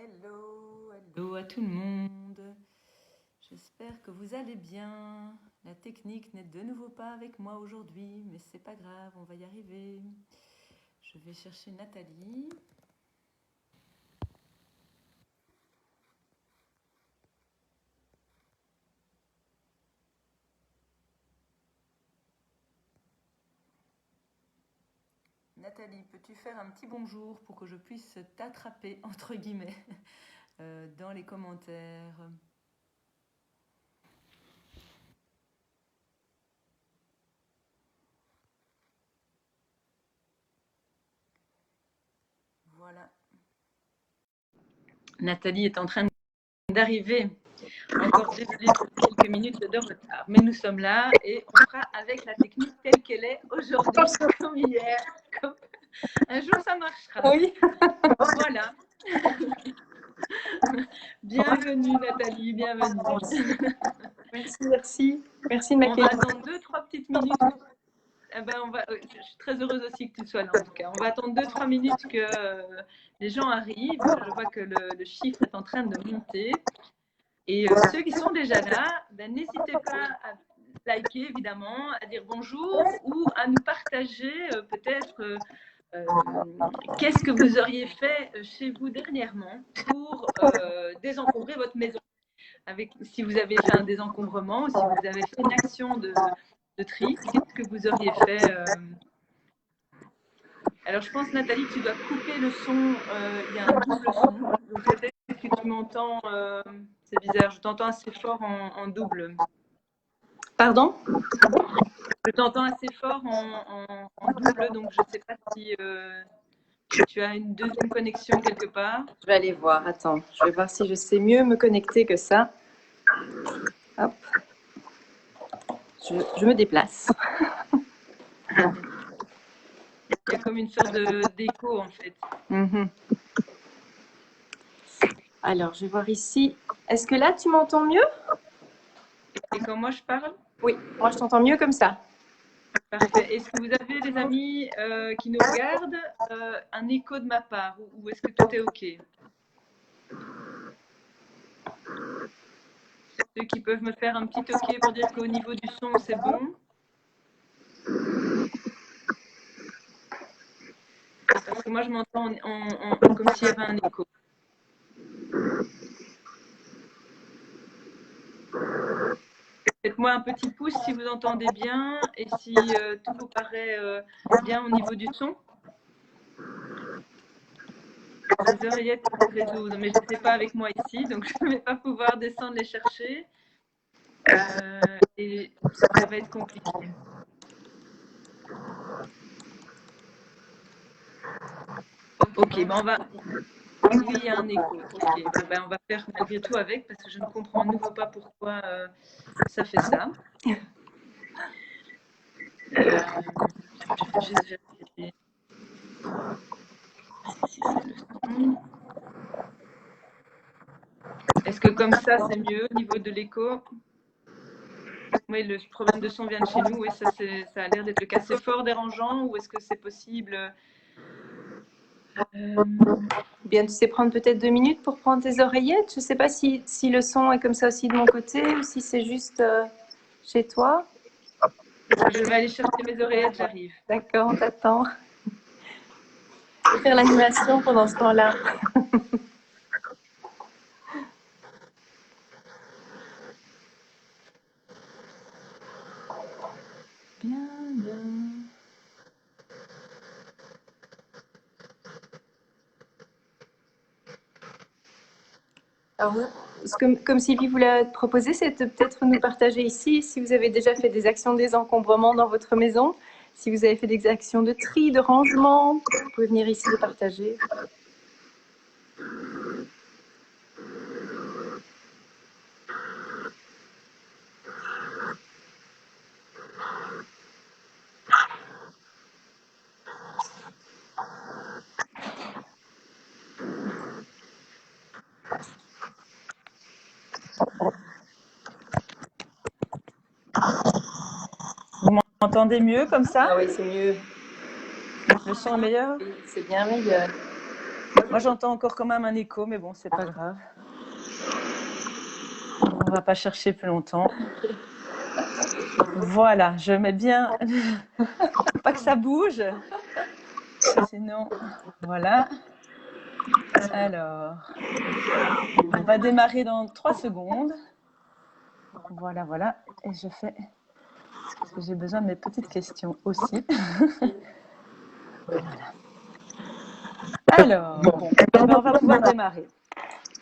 Hello, hello à tout le monde. J'espère que vous allez bien. La technique n'est de nouveau pas avec moi aujourd'hui, mais c'est pas grave, on va y arriver. Je vais chercher Nathalie. Nathalie, peux-tu faire un petit bonjour pour que je puisse t'attraper, entre guillemets, dans les commentaires? Voilà. Nathalie est en train d'arriver. Encore désolée pour quelques minutes de retard, mais nous sommes là et on fera avec la technique telle qu'elle est aujourd'hui, comme hier. Un jour, ça marchera. Oui. Voilà. Bienvenue, Nathalie, bienvenue. Merci. Merci de On va m'accueillir. attendre 2-3 petites minutes. Eh ben, je suis très heureuse aussi que tu sois là, en tout cas. On va attendre 2-3 minutes que les gens arrivent. Je vois que le chiffre est en train de monter. Et ceux qui sont déjà là, ben, n'hésitez pas à liker, évidemment, à dire bonjour ou à nous partager peut-être qu'est-ce que vous auriez fait chez vous dernièrement pour désencombrer votre maison. Si vous avez fait un désencombrement ou si vous avez fait une action de tri, qu'est-ce que vous auriez fait Alors, je pense, Nathalie, que tu dois couper le son. Il y a un double son. Donc, peut-être que tu m'entends... c'est bizarre, je t'entends assez fort en double. Pardon? Je t'entends assez fort en double, donc je ne sais pas si tu as une deuxième connexion quelque part. Je vais aller voir. Attends, je vais voir si je sais mieux me connecter que ça. Hop. Je me déplace. Il y a comme une sorte d'écho, en fait. Alors, je vais voir ici. Est-ce que là, tu m'entends mieux? Et quand moi je parle? Oui, moi, je t'entends mieux comme ça. Parfait. Est-ce que vous avez des amis qui nous regardent un écho de ma part ou est-ce que tout est OK? Ceux qui peuvent me faire un petit OK pour dire qu'au niveau du son, c'est bon. Parce que moi, je m'entends comme s'il y avait un écho. Faites-moi un petit pouce si vous entendez bien et si tout vous paraît bien au niveau du son. Les oreillettes réseau, mais je ne sais pas avec moi ici, donc je ne vais pas pouvoir descendre les chercher. Et ça va être compliqué. Ok, ben on va... Oui, il y a un écho. Ok, ben on va faire malgré tout avec parce que je ne comprends à nouveau pas pourquoi ça fait ça. Je vais juste vérifier si c'est le son. Est-ce que comme ça, c'est mieux au niveau de l'écho? Oui, le problème de son vient de chez nous. Oui, ça a l'air d'être le cas. C'est fort dérangeant ou est-ce que c'est possible Bien, tu sais prendre peut-être 2 minutes pour prendre tes oreillettes. Je ne sais pas si le son est comme ça aussi de mon côté ou si c'est juste chez toi. Je vais aller chercher mes oreillettes, j'arrive. D'accord, on t'attend. Je vais faire l'animation pendant ce temps-là. Bien, bien. Alors, comme Sylvie vous l'a proposé, c'est de peut-être nous partager ici si vous avez déjà fait des actions de désencombrement dans votre maison, si vous avez fait des actions de tri, de rangement, vous pouvez venir ici le partager. Vous m'entendez mieux comme ça? Ah oui, c'est mieux. Le son est meilleur? Oui, c'est bien meilleur. Moi, j'entends encore quand même un écho, mais bon, c'est pas grave. On va pas chercher plus longtemps. Voilà, je mets bien, pas que ça bouge, sinon, voilà. Alors, on va démarrer dans 3 secondes. Voilà, voilà, et je fais, parce que j'ai besoin de mes petites questions aussi. Voilà. Alors, bon, on va pouvoir démarrer.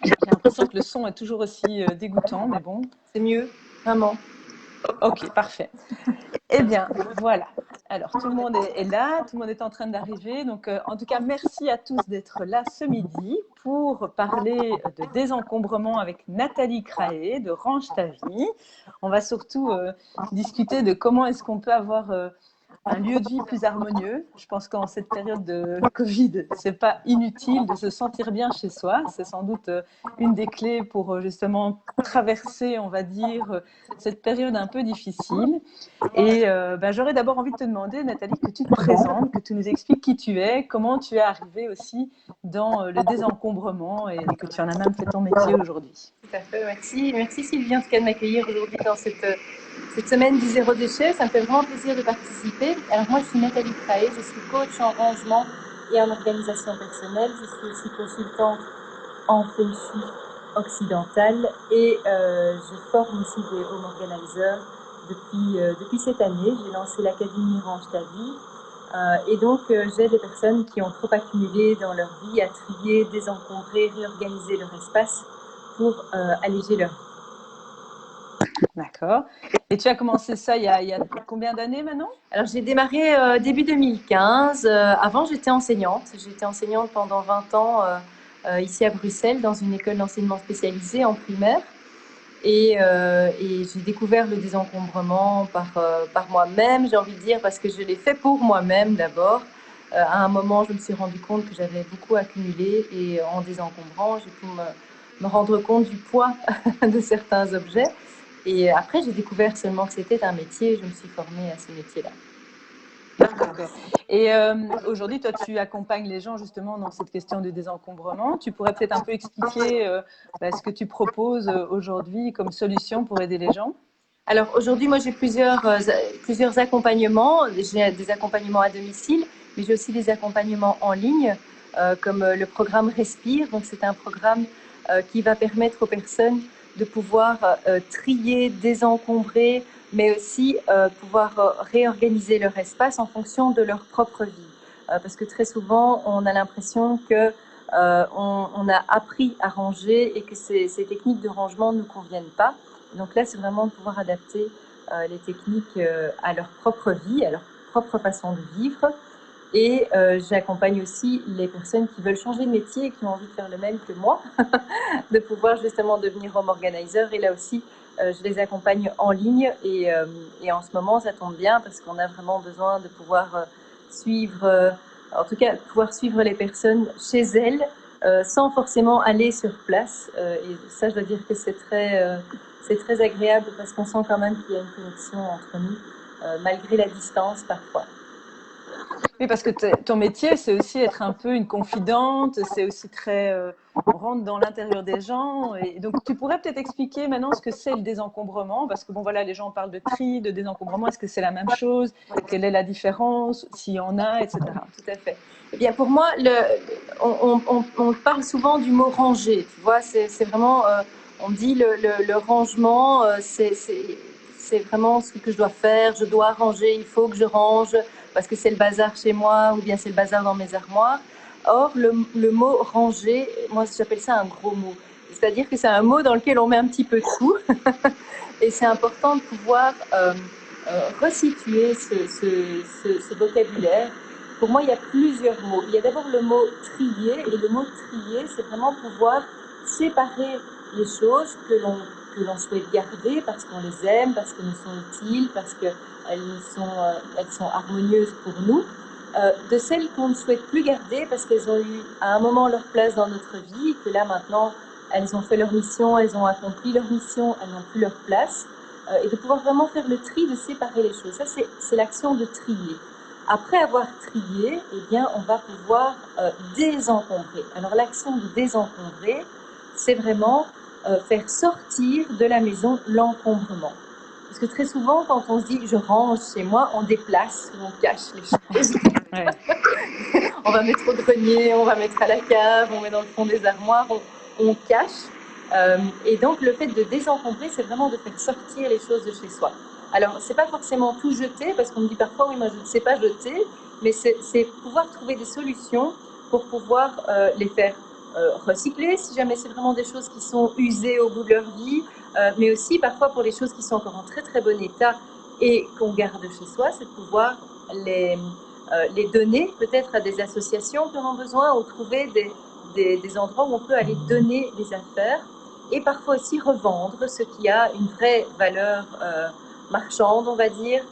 J'ai l'impression que le son est toujours aussi dégoûtant, mais bon. C'est mieux, vraiment. Ok, parfait. Eh bien, voilà. Alors, tout le monde est là, tout le monde est en train d'arriver. Donc, en tout cas, merci à tous d'être là ce midi pour parler de désencombrement avec Nathalie Craé de Range ta vie. On va surtout discuter de comment est-ce qu'on peut avoir un lieu de vie plus harmonieux. Je pense qu'en cette période de Covid, c'est pas inutile de se sentir bien chez soi. C'est sans doute une des clés pour justement traverser, on va dire, cette période un peu difficile. Et j'aurais d'abord envie de te demander, Nathalie, que tu te présentes, que tu nous expliques qui tu es, comment tu es arrivée aussi dans le désencombrement et que tu en as même fait ton métier aujourd'hui. Tout à fait, merci. Merci Sylvie en tout cas de m'accueillir aujourd'hui dans cette semaine du zéro déchet. Ça me fait vraiment plaisir de participer. Alors moi je suis Nathalie Craé, je suis coach en rangement et en organisation personnelle. Je suis aussi consultante en feng shui occidental et je forme aussi des home organizers depuis cette année. J'ai lancé l'académie Range ta vie et donc j'aide les personnes qui ont trop accumulé dans leur vie à trier, désencombrer, réorganiser leur espace pour alléger leur vie. D'accord. Et tu as commencé ça il y a combien d'années maintenant? Alors j'ai démarré début 2015. Avant j'étais enseignante. J'étais enseignante pendant 20 ans ici à Bruxelles dans une école d'enseignement spécialisée en primaire. Et j'ai découvert le désencombrement par moi-même, j'ai envie de dire, parce que je l'ai fait pour moi-même d'abord. À un moment, je me suis rendu compte que j'avais beaucoup accumulé et en désencombrant, j'ai pu me rendre compte du poids de certains objets. Et après, j'ai découvert seulement que c'était un métier, je me suis formée à ce métier-là. D'accord. Et aujourd'hui, toi, tu accompagnes les gens justement dans cette question du désencombrement. Tu pourrais peut-être un peu expliquer ce que tu proposes aujourd'hui comme solution pour aider les gens? Alors aujourd'hui, moi j'ai plusieurs accompagnements. J'ai des accompagnements à domicile, mais j'ai aussi des accompagnements en ligne, comme le programme Respire. Donc c'est un programme qui va permettre aux personnes de pouvoir trier, désencombrer, mais aussi pouvoir réorganiser leur espace en fonction de leur propre vie. Parce que très souvent, on a l'impression que on a appris à ranger et que ces techniques de rangement ne nous conviennent pas. Donc là, c'est vraiment de pouvoir adapter les techniques à leur propre vie, à leur propre façon de vivre. Et j'accompagne aussi les personnes qui veulent changer de métier et qui ont envie de faire le même que moi, de pouvoir justement devenir home organizer. Et là aussi, je les accompagne en ligne. Et en ce moment, ça tombe bien parce qu'on a vraiment besoin de pouvoir suivre, en tout cas, pouvoir suivre les personnes chez elles sans forcément aller sur place. Et ça, je dois dire que c'est très agréable parce qu'on sent quand même qu'il y a une connexion entre nous, malgré la distance parfois. Oui, parce que ton métier, c'est aussi être un peu une confidente, c'est aussi très… on rentre dans l'intérieur des gens. Et donc, tu pourrais peut-être expliquer maintenant ce que c'est le désencombrement, parce que bon, voilà, les gens parlent de tri, de désencombrement. Est-ce que c'est la même chose? Quelle est la différence? S'il y en a, etc. Tout à fait. Eh bien, pour moi, on parle souvent du mot ranger. Tu vois, c'est vraiment… on dit le rangement, c'est vraiment ce que je dois faire. Je dois ranger, il faut que je range parce que c'est le bazar chez moi ou bien c'est le bazar dans mes armoires. Or, le mot ranger, moi, j'appelle ça un gros mot. C'est-à-dire que c'est un mot dans lequel on met un petit peu de tout. Et c'est important de pouvoir resituer ce vocabulaire. Pour moi, il y a plusieurs mots. Il y a d'abord le mot trier, et le mot trier, c'est vraiment pouvoir séparer les choses que l'on souhaite garder parce qu'on les aime, parce qu'elles nous sont utiles, parce qu'elles sont harmonieuses pour nous, de celles qu'on ne souhaite plus garder parce qu'elles ont eu à un moment leur place dans notre vie, et que là maintenant, elles ont fait leur mission, elles ont accompli leur mission, elles n'ont plus leur place, et de pouvoir vraiment faire le tri, de séparer les choses. Ça, c'est l'action de trier. Après avoir trié, eh bien, on va pouvoir désencombrer. Alors l'action de désencombrer, c'est vraiment faire sortir de la maison l'encombrement. Parce que très souvent, quand on se dit je range chez moi, on déplace, on cache les choses. Ouais. On va mettre au grenier, on va mettre à la cave, on met dans le fond des armoires, on cache. Et donc le fait de désencombrer, c'est vraiment de faire sortir les choses de chez soi. Alors, c'est pas forcément tout jeter, parce qu'on me dit parfois, oui, moi je ne sais pas jeter, mais c'est pouvoir trouver des solutions pour pouvoir les faire recycler, si jamais c'est vraiment des choses qui sont usées au bout de leur vie, mais aussi parfois pour les choses qui sont encore en très très bon état et qu'on garde chez soi, c'est de pouvoir les donner peut-être à des associations qui en ont besoin, ou trouver des endroits où on peut aller donner les affaires, et parfois aussi revendre ce qui a une vraie valeur marchande, on va dire.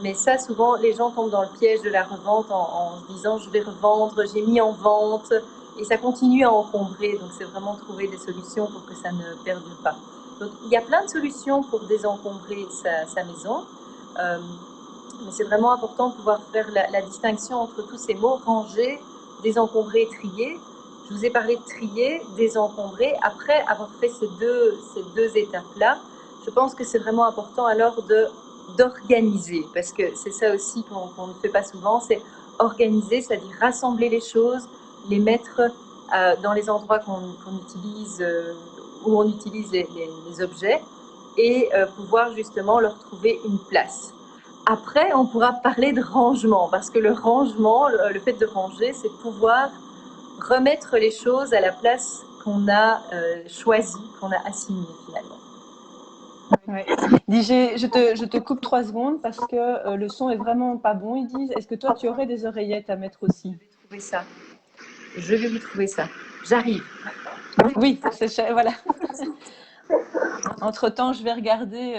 Mais ça, souvent, les gens tombent dans le piège de la revente en se disant je vais revendre, j'ai mis en vente, et ça continue à encombrer. Donc c'est vraiment trouver des solutions pour que ça ne perdure pas. Donc il y a plein de solutions pour désencombrer sa maison. Mais c'est vraiment important de pouvoir faire la distinction entre tous ces mots: ranger, désencombrer, trier. Je vous ai parlé de trier, désencombrer. Après avoir fait ces deux étapes-là, je pense que c'est vraiment important alors d'organiser, parce que c'est ça aussi qu'on ne fait pas souvent, c'est organiser, c'est-à-dire rassembler les choses, les mettre dans les endroits qu'on utilise, où on utilise les objets, et pouvoir justement leur trouver une place. Après, on pourra parler de rangement, parce que le rangement, le fait de ranger, c'est pouvoir remettre les choses à la place qu'on a choisie, qu'on a assignée finalement. Ouais. Dis, je te coupe 3 secondes parce que le son est vraiment pas bon. Ils disent, est-ce que toi tu aurais des oreillettes à mettre aussi? Trouver ça. Je vais vous trouver ça. J'arrive. Oui, voilà. Entre-temps, je vais regarder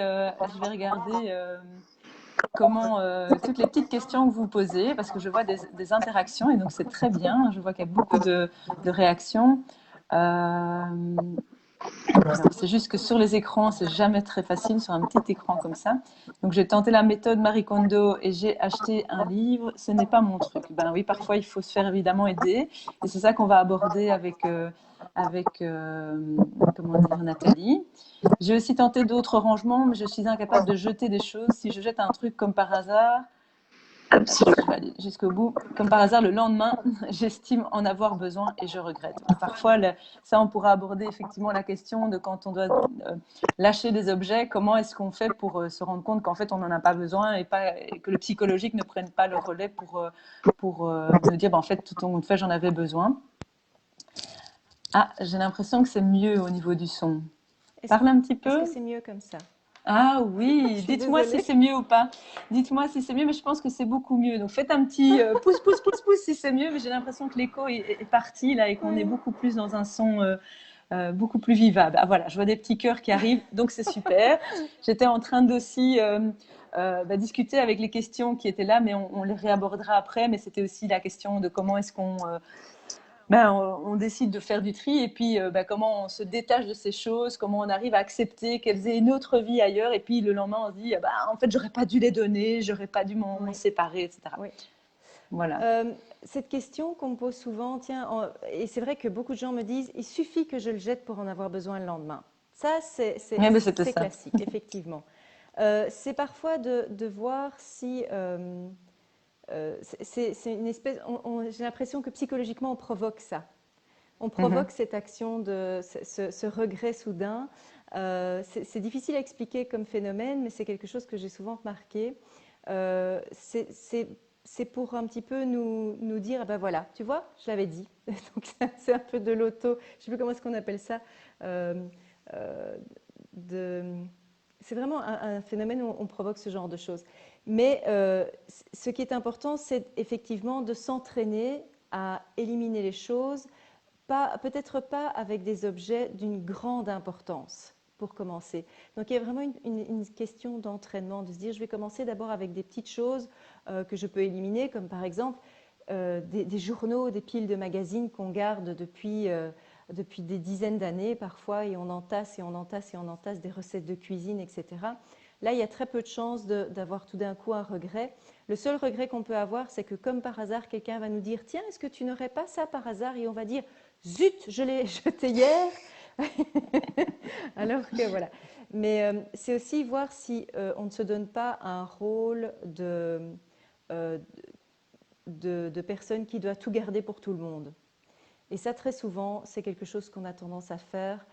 comment toutes les petites questions que vous posez, parce que je vois des interactions et donc c'est très bien. Je vois qu'il y a beaucoup de réactions. Alors, c'est juste que sur les écrans, c'est jamais très facile sur un petit écran comme ça. Donc, j'ai tenté la méthode Marie Kondo et j'ai acheté un livre. Ce n'est pas mon truc. Ben oui, parfois, il faut se faire évidemment aider. Et c'est ça qu'on va aborder avec comment dire, Nathalie. J'ai aussi tenté d'autres rangements, mais je suis incapable de jeter des choses. Si je jette un truc comme par hasard, Absolument. je vais aller jusqu'au bout. Comme par hasard, le lendemain, j'estime en avoir besoin et je regrette. Parfois, ça, on pourra aborder effectivement la question de quand on doit lâcher des objets, comment est-ce qu'on fait pour se rendre compte qu'en fait, on n'en a pas besoin et que le psychologique ne prenne pas le relais pour nous dire, en fait, tout au monde fait, j'en avais besoin. Ah, j'ai l'impression que c'est mieux au niveau du son. Parle un petit peu. Est-ce que c'est mieux comme ça? Ah oui, dites-moi si c'est mieux ou pas. Dites-moi si c'est mieux, mais je pense que c'est beaucoup mieux. Donc faites un petit pouce, pouce, pouce, pouce si c'est mieux, mais j'ai l'impression que l'écho est parti là et qu'on est beaucoup plus dans un son beaucoup plus vivable. Ah voilà, je vois des petits cœurs qui arrivent, donc c'est super. J'étais en train d'aussi discuter avec les questions qui étaient là, mais on les réabordera après. Mais c'était aussi la question de comment est-ce qu'on on décide de faire du tri et puis comment on se détache de ces choses, comment on arrive à accepter qu'elles aient une autre vie ailleurs et puis le lendemain on se dit en fait j'aurais pas dû les donner, j'aurais pas dû m'en séparer, etc. Oui. Voilà. Cette question qu'on me pose souvent, et c'est vrai que beaucoup de gens me disent il suffit que je le jette pour en avoir besoin le lendemain. Ça, c'est classique, effectivement. C'est parfois de voir si c'est une espèce. J'ai l'impression que psychologiquement on provoque ça. On provoque cette action de ce regret soudain. C'est difficile à expliquer comme phénomène, mais c'est quelque chose que j'ai souvent remarqué. C'est pour un petit peu nous dire, ben voilà, tu vois, je l'avais dit. Donc c'est un peu de l'auto, je ne sais plus comment est-ce qu'on appelle ça. C'est vraiment un phénomène où on provoque ce genre de choses. Mais ce qui est important, c'est effectivement de s'entraîner à éliminer les choses, peut-être pas avec des objets d'une grande importance pour commencer. Donc il y a vraiment une question d'entraînement, de se dire je vais commencer d'abord avec des petites choses que je peux éliminer, comme par exemple des journaux, des piles de magazines qu'on garde depuis des dizaines d'années parfois, et on entasse et on entasse et on entasse des recettes de cuisine, etc. là, il y a très peu de chances d'avoir tout d'un coup un regret. Le seul regret qu'on peut avoir, c'est que comme par hasard, quelqu'un va nous dire « Tiens, est-ce que tu n'aurais pas ça par hasard ?» Et on va dire « Zut, je l'ai jeté hier !» Alors que voilà. Mais c'est aussi voir si on ne se donne pas un rôle euh, de personne qui doit tout garder pour tout le monde. Et ça, très souvent, c'est quelque chose qu'on a tendance à faire.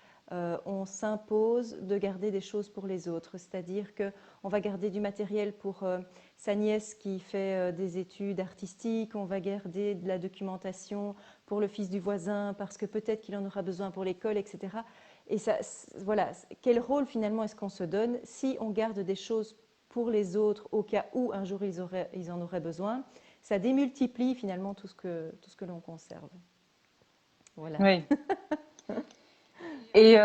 On s'impose de garder des choses pour les autres, c'est-à-dire qu'on va garder du matériel pour sa nièce qui fait des études artistiques, on va garder de la documentation pour le fils du voisin parce que peut-être qu'il en aura besoin pour l'école, etc. Et ça, voilà, quel rôle finalement est-ce qu'on se donne si on garde des choses pour les autres au cas où un jour ils en auraient besoin? Ça démultiplie finalement tout ce que l'on conserve. Voilà. Oui. Et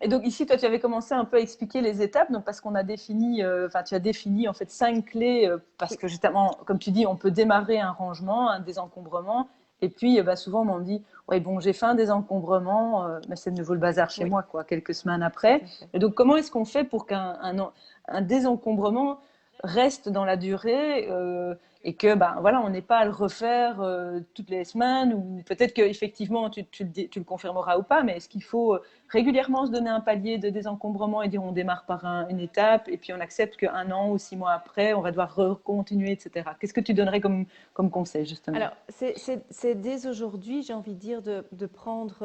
donc ici, toi, tu avais commencé un peu à expliquer les étapes, donc parce qu'on a défini, tu as défini en fait 5 clés, parce Oui. que justement, comme tu dis, on peut démarrer un rangement, un désencombrement, et puis souvent on m'en dit, ouais bon, j'ai fait un désencombrement, mais c'est de nouveau le bazar chez Oui. moi, quoi, quelques semaines Tout après. à fait. Et donc comment est-ce qu'on fait pour qu'un désencombrement reste dans la durée, et que voilà, on n'ait pas à le refaire toutes les semaines, ou peut-être qu'effectivement tu le confirmeras ou pas, mais est-ce qu'il faut régulièrement se donner un palier de désencombrement et dire on démarre par une étape et puis on accepte qu'un an ou 6 mois après, on va devoir continuer, etc. Qu'est-ce que tu donnerais comme conseil, justement? Alors, c'est dès aujourd'hui, j'ai envie de dire, de prendre,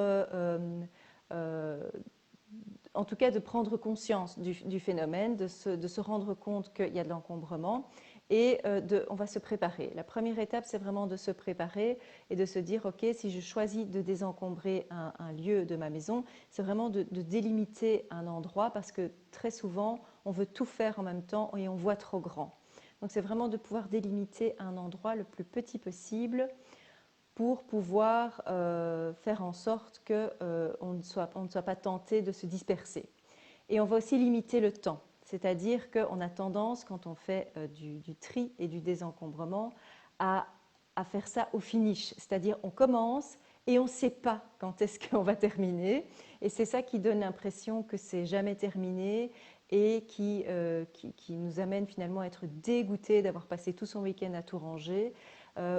en tout cas, de prendre conscience du phénomène, de se rendre compte qu'il y a de l'encombrement et on va se préparer. La première étape, c'est vraiment de se préparer et de se dire, OK, si je choisis de désencombrer un lieu de ma maison, c'est vraiment de délimiter un endroit parce que très souvent, on veut tout faire en même temps et on voit trop grand. Donc, c'est vraiment de pouvoir délimiter un endroit le plus petit possible pour pouvoir faire en sorte qu'on ne soit pas tenté de se disperser. Et on va aussi limiter le temps, c'est-à-dire qu'on a tendance, quand on fait du tri et du désencombrement, à faire ça au finish, c'est-à-dire on commence et on ne sait pas quand est-ce qu'on va terminer. Et c'est ça qui donne l'impression que c'est jamais terminé et qui nous amène finalement à être dégoûté d'avoir passé tout son week-end à tout ranger.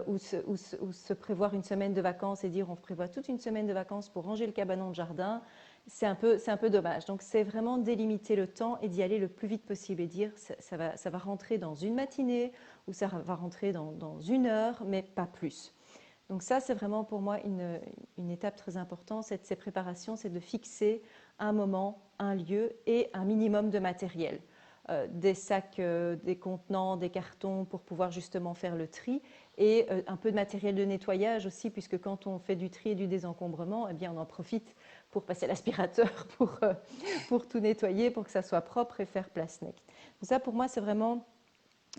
Ou se prévoir une semaine de vacances et dire on prévoit toute une semaine de vacances pour ranger le cabanon de jardin, c'est un peu dommage. Donc c'est vraiment délimiter le temps et d'y aller le plus vite possible et dire ça va rentrer dans une matinée ou ça va rentrer dans 1 heure, mais pas plus. Donc ça, c'est vraiment pour moi une étape très importante. Ces préparations, c'est de fixer un moment, un lieu et un minimum de matériel. Des sacs, des contenants, des cartons pour pouvoir justement faire le tri et un peu de matériel de nettoyage aussi, puisque quand on fait du tri et du désencombrement, eh bien, on en profite pour passer l'aspirateur, pour tout nettoyer, pour que ça soit propre et faire place net. Donc ça, pour moi, c'est vraiment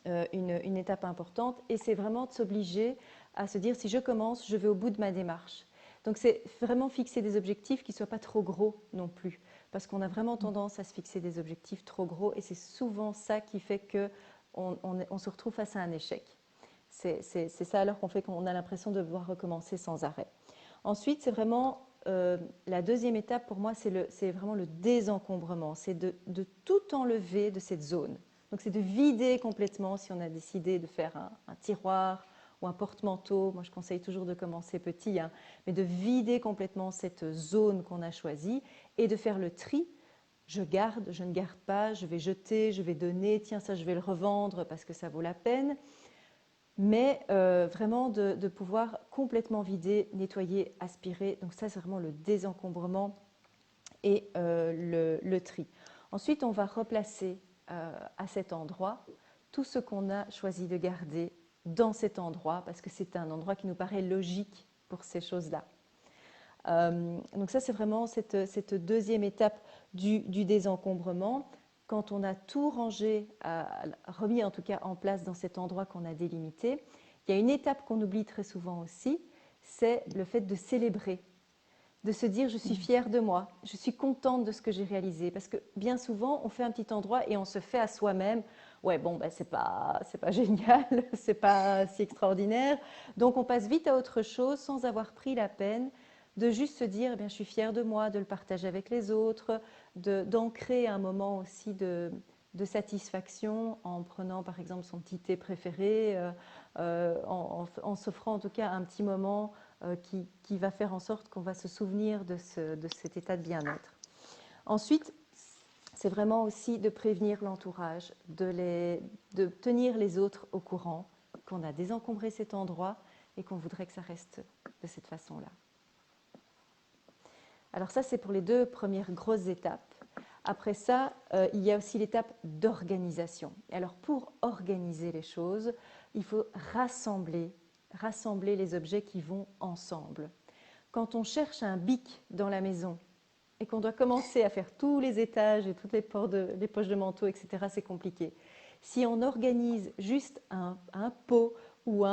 une étape importante et c'est vraiment de s'obliger à se dire si je commence, je vais au bout de ma démarche. Donc c'est vraiment fixer des objectifs qui ne soient pas trop gros non plus, parce qu'on a vraiment tendance à se fixer des objectifs trop gros et c'est souvent ça qui fait qu'on se retrouve face à un échec. C'est ça alors qu'on a l'impression de devoir recommencer sans arrêt. Ensuite, c'est vraiment la deuxième étape pour moi, c'est vraiment le désencombrement, c'est de tout enlever de cette zone. Donc c'est de vider complètement, si on a décidé de faire un tiroir ou un porte-manteau, moi je conseille toujours de commencer petit, hein, mais de vider complètement cette zone qu'on a choisie et de faire le tri. Je garde, je ne garde pas, je vais jeter, je vais donner, tiens ça je vais le revendre parce que ça vaut la peine. Mais vraiment de pouvoir complètement vider, nettoyer, aspirer. Donc ça c'est vraiment le désencombrement et le tri. Ensuite on va replacer à cet endroit tout ce qu'on a choisi de garder dans cet endroit parce que c'est un endroit qui nous paraît logique pour ces choses-là. Donc ça c'est vraiment cette deuxième étape du désencombrement. Quand on a tout rangé, remis en tout cas en place dans cet endroit qu'on a délimité, il y a une étape qu'on oublie très souvent aussi, c'est le fait de célébrer, de se dire je suis fière de moi, je suis contente de ce que j'ai réalisé. Parce que bien souvent, on fait un petit endroit et on se fait à soi-même, ouais bon, ben, c'est pas génial, c'est pas si extraordinaire. Donc on passe vite à autre chose sans avoir pris la peine de juste se dire eh bien, je suis fière de moi, de le partager avec les autres, d'ancrer un moment aussi de de satisfaction en prenant par exemple son petit thé préféré, en s'offrant en tout cas un petit moment qui va faire en sorte qu'on va se souvenir de cet état de bien-être. Ensuite, c'est vraiment aussi de prévenir l'entourage, de tenir les autres au courant qu'on a désencombré cet endroit et qu'on voudrait que ça reste de cette façon-là. Alors ça, c'est pour les 2 premières grosses étapes. Après ça, il y a aussi l'étape d'organisation. Alors pour organiser les choses, il faut rassembler les objets qui vont ensemble. Quand on cherche un bic dans la maison et qu'on doit commencer à faire tous les étages et toutes les poches de manteau, etc., c'est compliqué. Si on organise juste un pot ou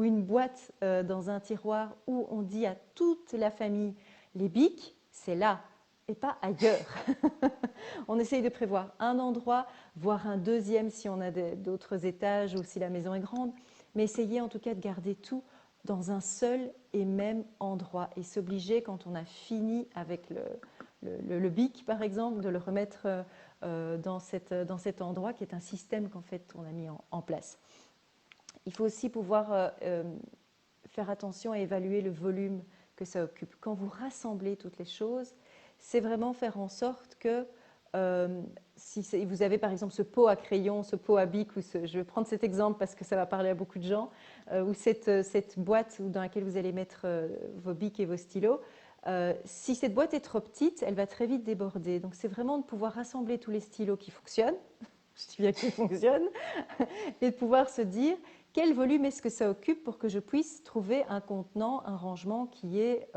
une boîte dans un tiroir où on dit à toute la famille les bics, c'est là et pas ailleurs. On essaye de prévoir un endroit, voire un deuxième si on a d'autres étages ou si la maison est grande, mais essayez en tout cas de garder tout dans un seul et même endroit et s'obliger quand on a fini avec le bic par exemple, de le remettre dans cet endroit qui est un système qu'en fait on a mis en place. Il faut aussi pouvoir faire attention à évaluer le volume que ça occupe. Quand vous rassemblez toutes les choses, c'est vraiment faire en sorte que si vous avez par exemple ce pot à crayon, ce pot à bic, je vais prendre cet exemple parce que ça va parler à beaucoup de gens, ou cette boîte dans laquelle vous allez mettre vos bics et vos stylos, si cette boîte est trop petite, elle va très vite déborder. Donc c'est vraiment de pouvoir rassembler tous les stylos qui fonctionnent, je dis bien qu'ils fonctionnent, et de pouvoir se dire quel volume est-ce que ça occupe pour que je puisse trouver un contenant, un rangement qui est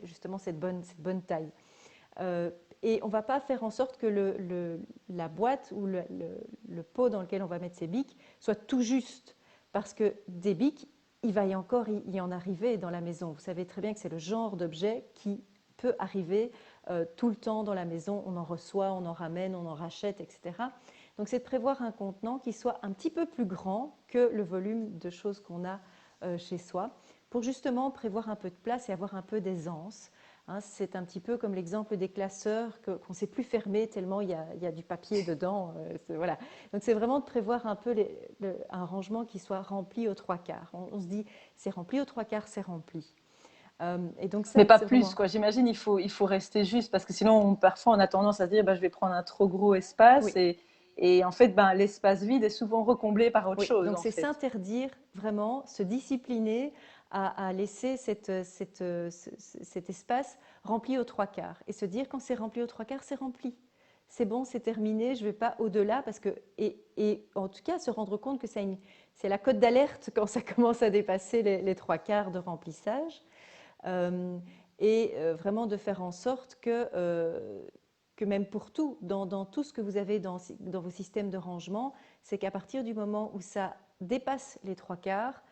justement cette bonne taille. Et on ne va pas faire en sorte que la boîte ou le pot dans lequel on va mettre ces bics soit tout juste, parce que des bics, il va y en arriver dans la maison. Vous savez très bien que c'est le genre d'objet qui peut arriver tout le temps dans la maison. On en reçoit, on en ramène, on en rachète, etc. Donc c'est de prévoir un contenant qui soit un petit peu plus grand que le volume de choses qu'on a chez soi, pour justement prévoir un peu de place et avoir un peu d'aisance. Hein, c'est un petit peu comme l'exemple des classeurs qu'on ne sait plus fermer tellement il y a du papier dedans. Voilà. Donc c'est vraiment de prévoir un peu un rangement qui soit rempli aux 3/4. On se dit c'est rempli aux 3/4, c'est rempli. Et donc ça, mais pas plus, vraiment... quoi. J'imagine il faut rester juste parce que sinon parfois on a tendance à se dire je vais prendre un trop gros espace et en fait l'espace vide est souvent recomblé par autre chose. Donc c'est s'interdire vraiment, se discipliner à laisser cet espace rempli aux 3/4 et se dire quand c'est rempli aux 3/4, c'est rempli. C'est bon, c'est terminé, je ne vais pas au-delà parce que, et en tout cas se rendre compte que c'est la cote d'alerte quand ça commence à dépasser les 3/4 de remplissage. Vraiment de faire en sorte que même pour tout, dans tout ce que vous avez dans vos systèmes de rangement, c'est qu'à partir du moment où ça dépasse les 3/4,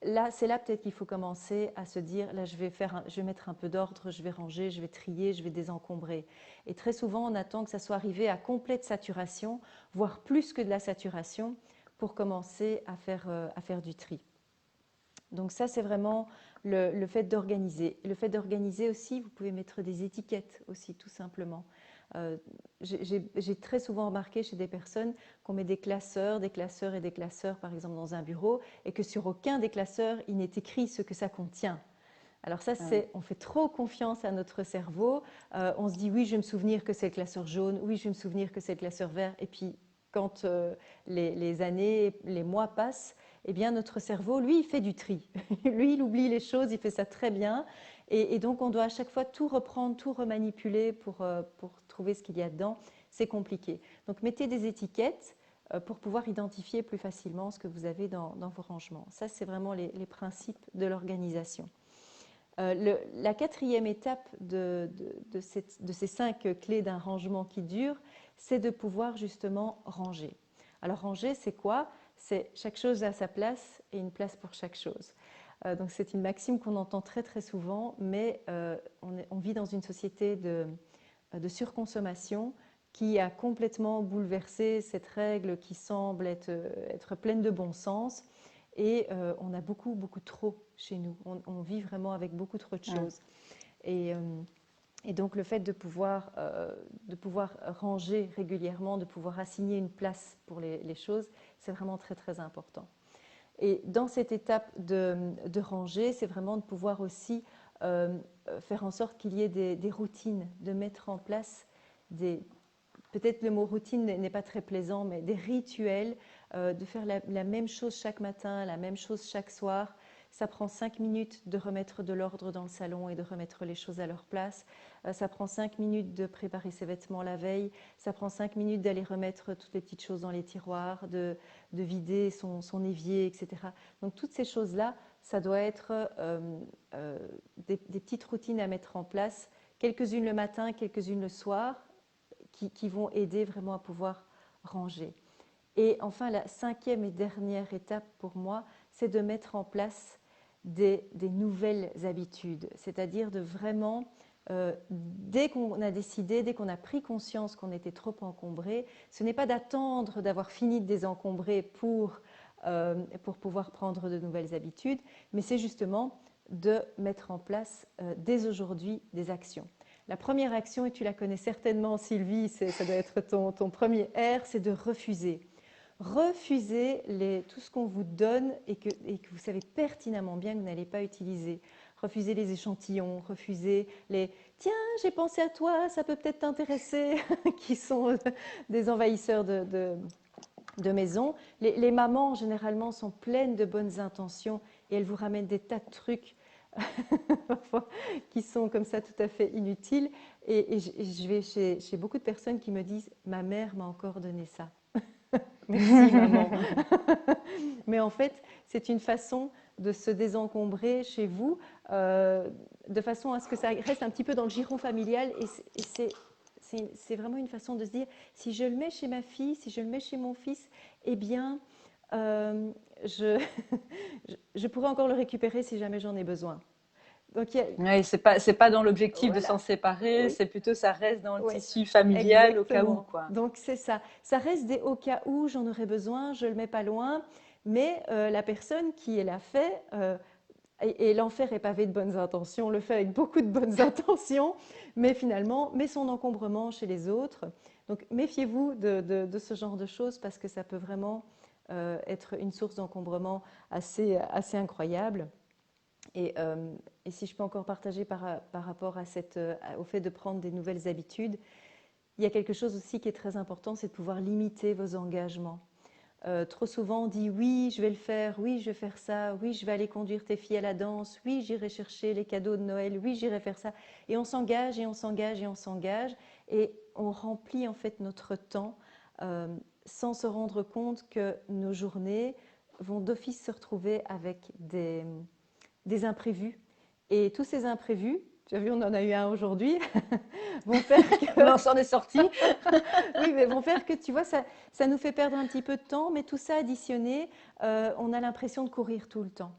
là, c'est là peut-être qu'il faut commencer à se dire, là je vais mettre un peu d'ordre, je vais ranger, je vais trier, je vais désencombrer. Et très souvent, on attend que ça soit arrivé à complète saturation, voire plus que de la saturation, pour commencer à faire du tri. Donc ça, c'est vraiment le fait d'organiser. Le fait d'organiser aussi, vous pouvez mettre des étiquettes aussi, tout simplement. J'ai très souvent remarqué chez des personnes qu'on met des classeurs et des classeurs, par exemple, dans un bureau, et que sur aucun des classeurs, il n'est écrit ce que ça contient. Alors ça, on fait trop confiance à notre cerveau. On se dit, oui, je vais me souvenir que c'est le classeur jaune, oui, je vais me souvenir que c'est le classeur vert. Et puis, quand les années, les mois passent, eh bien, notre cerveau, lui, il fait du tri. Lui, il oublie les choses, il fait ça très bien. Et donc, on doit à chaque fois tout reprendre, tout remanipuler pour trouver ce qu'il y a dedans. C'est compliqué. Donc, mettez des étiquettes pour pouvoir identifier plus facilement ce que vous avez dans vos rangements. Ça, c'est vraiment les principes de l'organisation. La quatrième étape de ces 5 clés d'un rangement qui dure, c'est de pouvoir justement ranger. Alors, ranger, c'est quoi ? C'est chaque chose à sa place et une place pour chaque chose. Donc c'est une maxime qu'on entend très très souvent, mais on vit dans une société de surconsommation qui a complètement bouleversé cette règle qui semble être pleine de bon sens. Et on a beaucoup trop chez nous. On vit vraiment avec beaucoup trop de choses. Et Et donc le fait de pouvoir ranger régulièrement, de pouvoir assigner une place pour les choses, c'est vraiment très très important. Et dans cette étape de ranger, c'est vraiment de pouvoir aussi faire en sorte qu'il y ait des routines, de mettre en place peut-être le mot routine n'est pas très plaisant, mais des rituels, de faire la même chose chaque matin, la même chose chaque soir. Ça prend 5 minutes de remettre de l'ordre dans le salon et de remettre les choses à leur place. Ça prend 5 minutes de préparer ses vêtements la veille. Ça prend 5 minutes d'aller remettre toutes les petites choses dans les tiroirs, de vider son évier, etc. Donc toutes ces choses-là, ça doit être des petites routines à mettre en place, quelques-unes le matin, quelques-unes le soir, qui vont aider vraiment à pouvoir ranger. Et enfin, la 5e et dernière étape pour moi, c'est de mettre en place des nouvelles habitudes, c'est-à-dire de vraiment, dès qu'on a décidé, dès qu'on a pris conscience qu'on était trop encombré, ce n'est pas d'attendre d'avoir fini de désencombrer pour pouvoir prendre de nouvelles habitudes, mais c'est justement de mettre en place dès aujourd'hui des actions. La première action, et tu la connais certainement Sylvie, ça doit être ton premier R, c'est de refuser. Refuser tout ce qu'on vous donne et que vous savez pertinemment bien que vous n'allez pas utiliser. Refuser les échantillons, refuser les « tiens, j'ai pensé à toi, ça peut peut-être t'intéresser » qui sont des envahisseurs de maison. Les mamans, généralement, sont pleines de bonnes intentions et elles vous ramènent des tas de trucs parfois qui sont comme ça tout à fait inutiles. Et je vais chez beaucoup de personnes qui me disent « ma mère m'a encore donné ça ». Merci maman. Mais en fait, c'est une façon de se désencombrer chez vous, de façon à ce que ça reste un petit peu dans le giron familial. Et c'est vraiment une façon de se dire, si je le mets chez ma fille, si je le mets chez mon fils, eh bien, je pourrais encore le récupérer si jamais j'en ai besoin. Donc, oui, c'est pas dans l'objectif voilà. de s'en séparer, Oui. C'est plutôt ça reste dans le Oui. tissu familial. Exactement. Au cas où. Quoi. Donc c'est ça. Ça reste des au cas où j'en aurais besoin, je le mets pas loin, mais la personne qui l'a fait, et l'enfer est pavé de bonnes intentions, le fait avec beaucoup de bonnes intentions, mais finalement met son encombrement chez les autres. Donc méfiez-vous de ce genre de choses parce que ça peut vraiment être une source d'encombrement assez incroyable. Et si je peux encore partager par rapport au fait de prendre des nouvelles habitudes, il y a quelque chose aussi qui est très important, c'est de pouvoir limiter vos engagements. Trop souvent, on dit oui, je vais le faire, oui, je vais faire ça, oui, je vais aller conduire tes filles à la danse, oui, j'irai chercher les cadeaux de Noël, oui, j'irai faire ça. Et on s'engage, et on s'engage, et on s'engage, et on remplit en fait notre temps sans se rendre compte que nos journées vont d'office se retrouver avec des imprévus. Et tous ces imprévus, tu as vu, on en a eu un aujourd'hui, vont faire que… On s'en est sorti. Oui, mais vont faire que, tu vois, ça nous fait perdre un petit peu de temps, mais tout ça additionné, on a l'impression de courir tout le temps.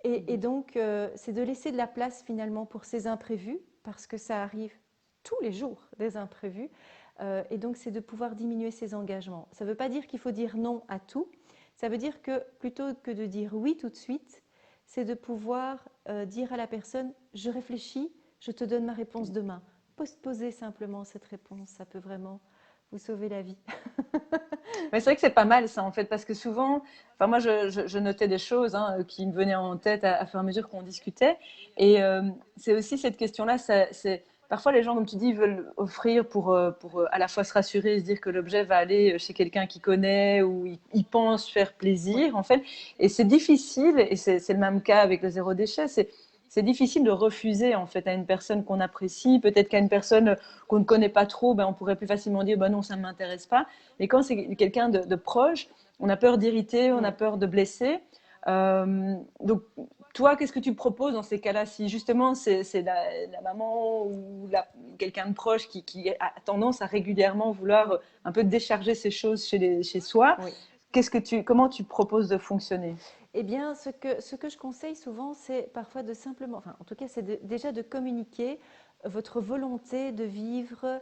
Et donc, c'est de laisser de la place finalement pour ces imprévus, parce que ça arrive tous les jours, des imprévus. Et donc, c'est de pouvoir diminuer ses engagements. Ça ne veut pas dire qu'il faut dire non à tout. Ça veut dire que plutôt que de dire oui tout de suite, c'est de pouvoir dire à la personne « je réfléchis, je te donne ma réponse demain ». Postposer simplement cette réponse, ça peut vraiment vous sauver la vie. Mais c'est vrai que c'est pas mal ça en fait, parce que souvent, enfin moi je notais des choses qui me venaient en tête à fur et à mesure qu'on discutait, et c'est aussi cette question-là, c'est parfois les gens, comme tu dis, veulent offrir pour à la fois se rassurer, se dire que l'objet va aller chez quelqu'un qu'ils connaissent ou ils pensent faire plaisir en fait, et c'est difficile, et c'est le même cas avec le zéro déchet, c'est difficile de refuser en fait à une personne qu'on apprécie, peut-être qu'à une personne qu'on ne connaît pas trop, on pourrait plus facilement dire non, ça ne m'intéresse pas. Mais quand c'est quelqu'un de proche, on a peur d'irriter, on a peur de blesser. Donc toi, qu'est-ce que tu proposes dans ces cas-là? Si justement c'est la maman ou quelqu'un de proche qui a tendance à régulièrement vouloir un peu décharger ces choses chez soi, oui. Comment tu proposes de fonctionner? Eh bien, ce que je conseille souvent, c'est parfois de simplement, enfin en tout cas, c'est déjà de communiquer votre volonté de vivre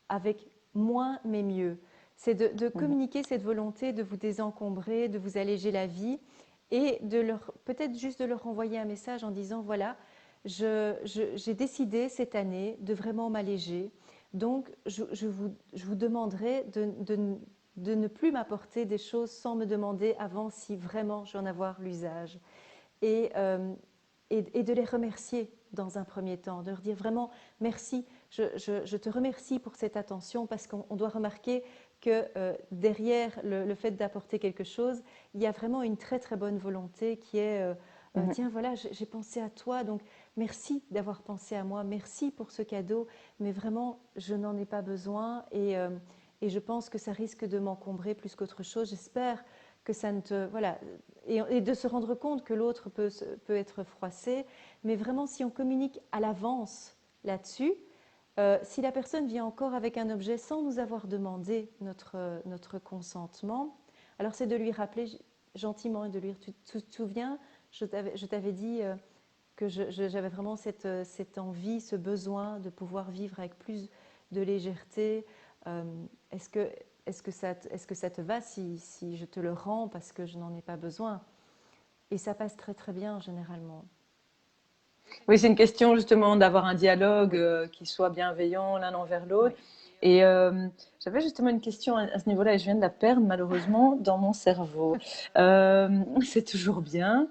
avec moins mais mieux. C'est de communiquer cette volonté de vous désencombrer, de vous alléger la vie, et peut-être juste de leur envoyer un message en disant voilà, j'ai décidé cette année de vraiment m'alléger. Donc, je vous demanderai de ne plus m'apporter des choses sans me demander avant si vraiment je vais en avoir l'usage. Et de les remercier dans un premier temps, de leur dire vraiment merci, je te remercie pour cette attention, parce qu'on doit remarquer que derrière le fait d'apporter quelque chose, il y a vraiment une très très bonne volonté qui est tiens voilà, j'ai pensé à toi, donc merci d'avoir pensé à moi, merci pour ce cadeau, mais vraiment je n'en ai pas besoin, et je pense que ça risque de m'encombrer plus qu'autre chose. J'espère que ça ne te… Voilà, et de se rendre compte que l'autre peut être froissé, mais vraiment si on communique à l'avance là-dessus, si la personne vient encore avec un objet sans nous avoir demandé notre consentement, alors c'est de lui rappeler gentiment et de lui dire, tu te souviens, je t'avais dit que j'avais vraiment cette envie, ce besoin de pouvoir vivre avec plus de légèreté. Est-ce que ça te va si je te le rends parce que je n'en ai pas besoin? Et ça passe très très bien généralement. Oui, c'est une question justement d'avoir un dialogue qui soit bienveillant l'un envers l'autre. Oui. Et j'avais justement une question à ce niveau-là et je viens de la perdre malheureusement dans mon cerveau. C'est toujours bien,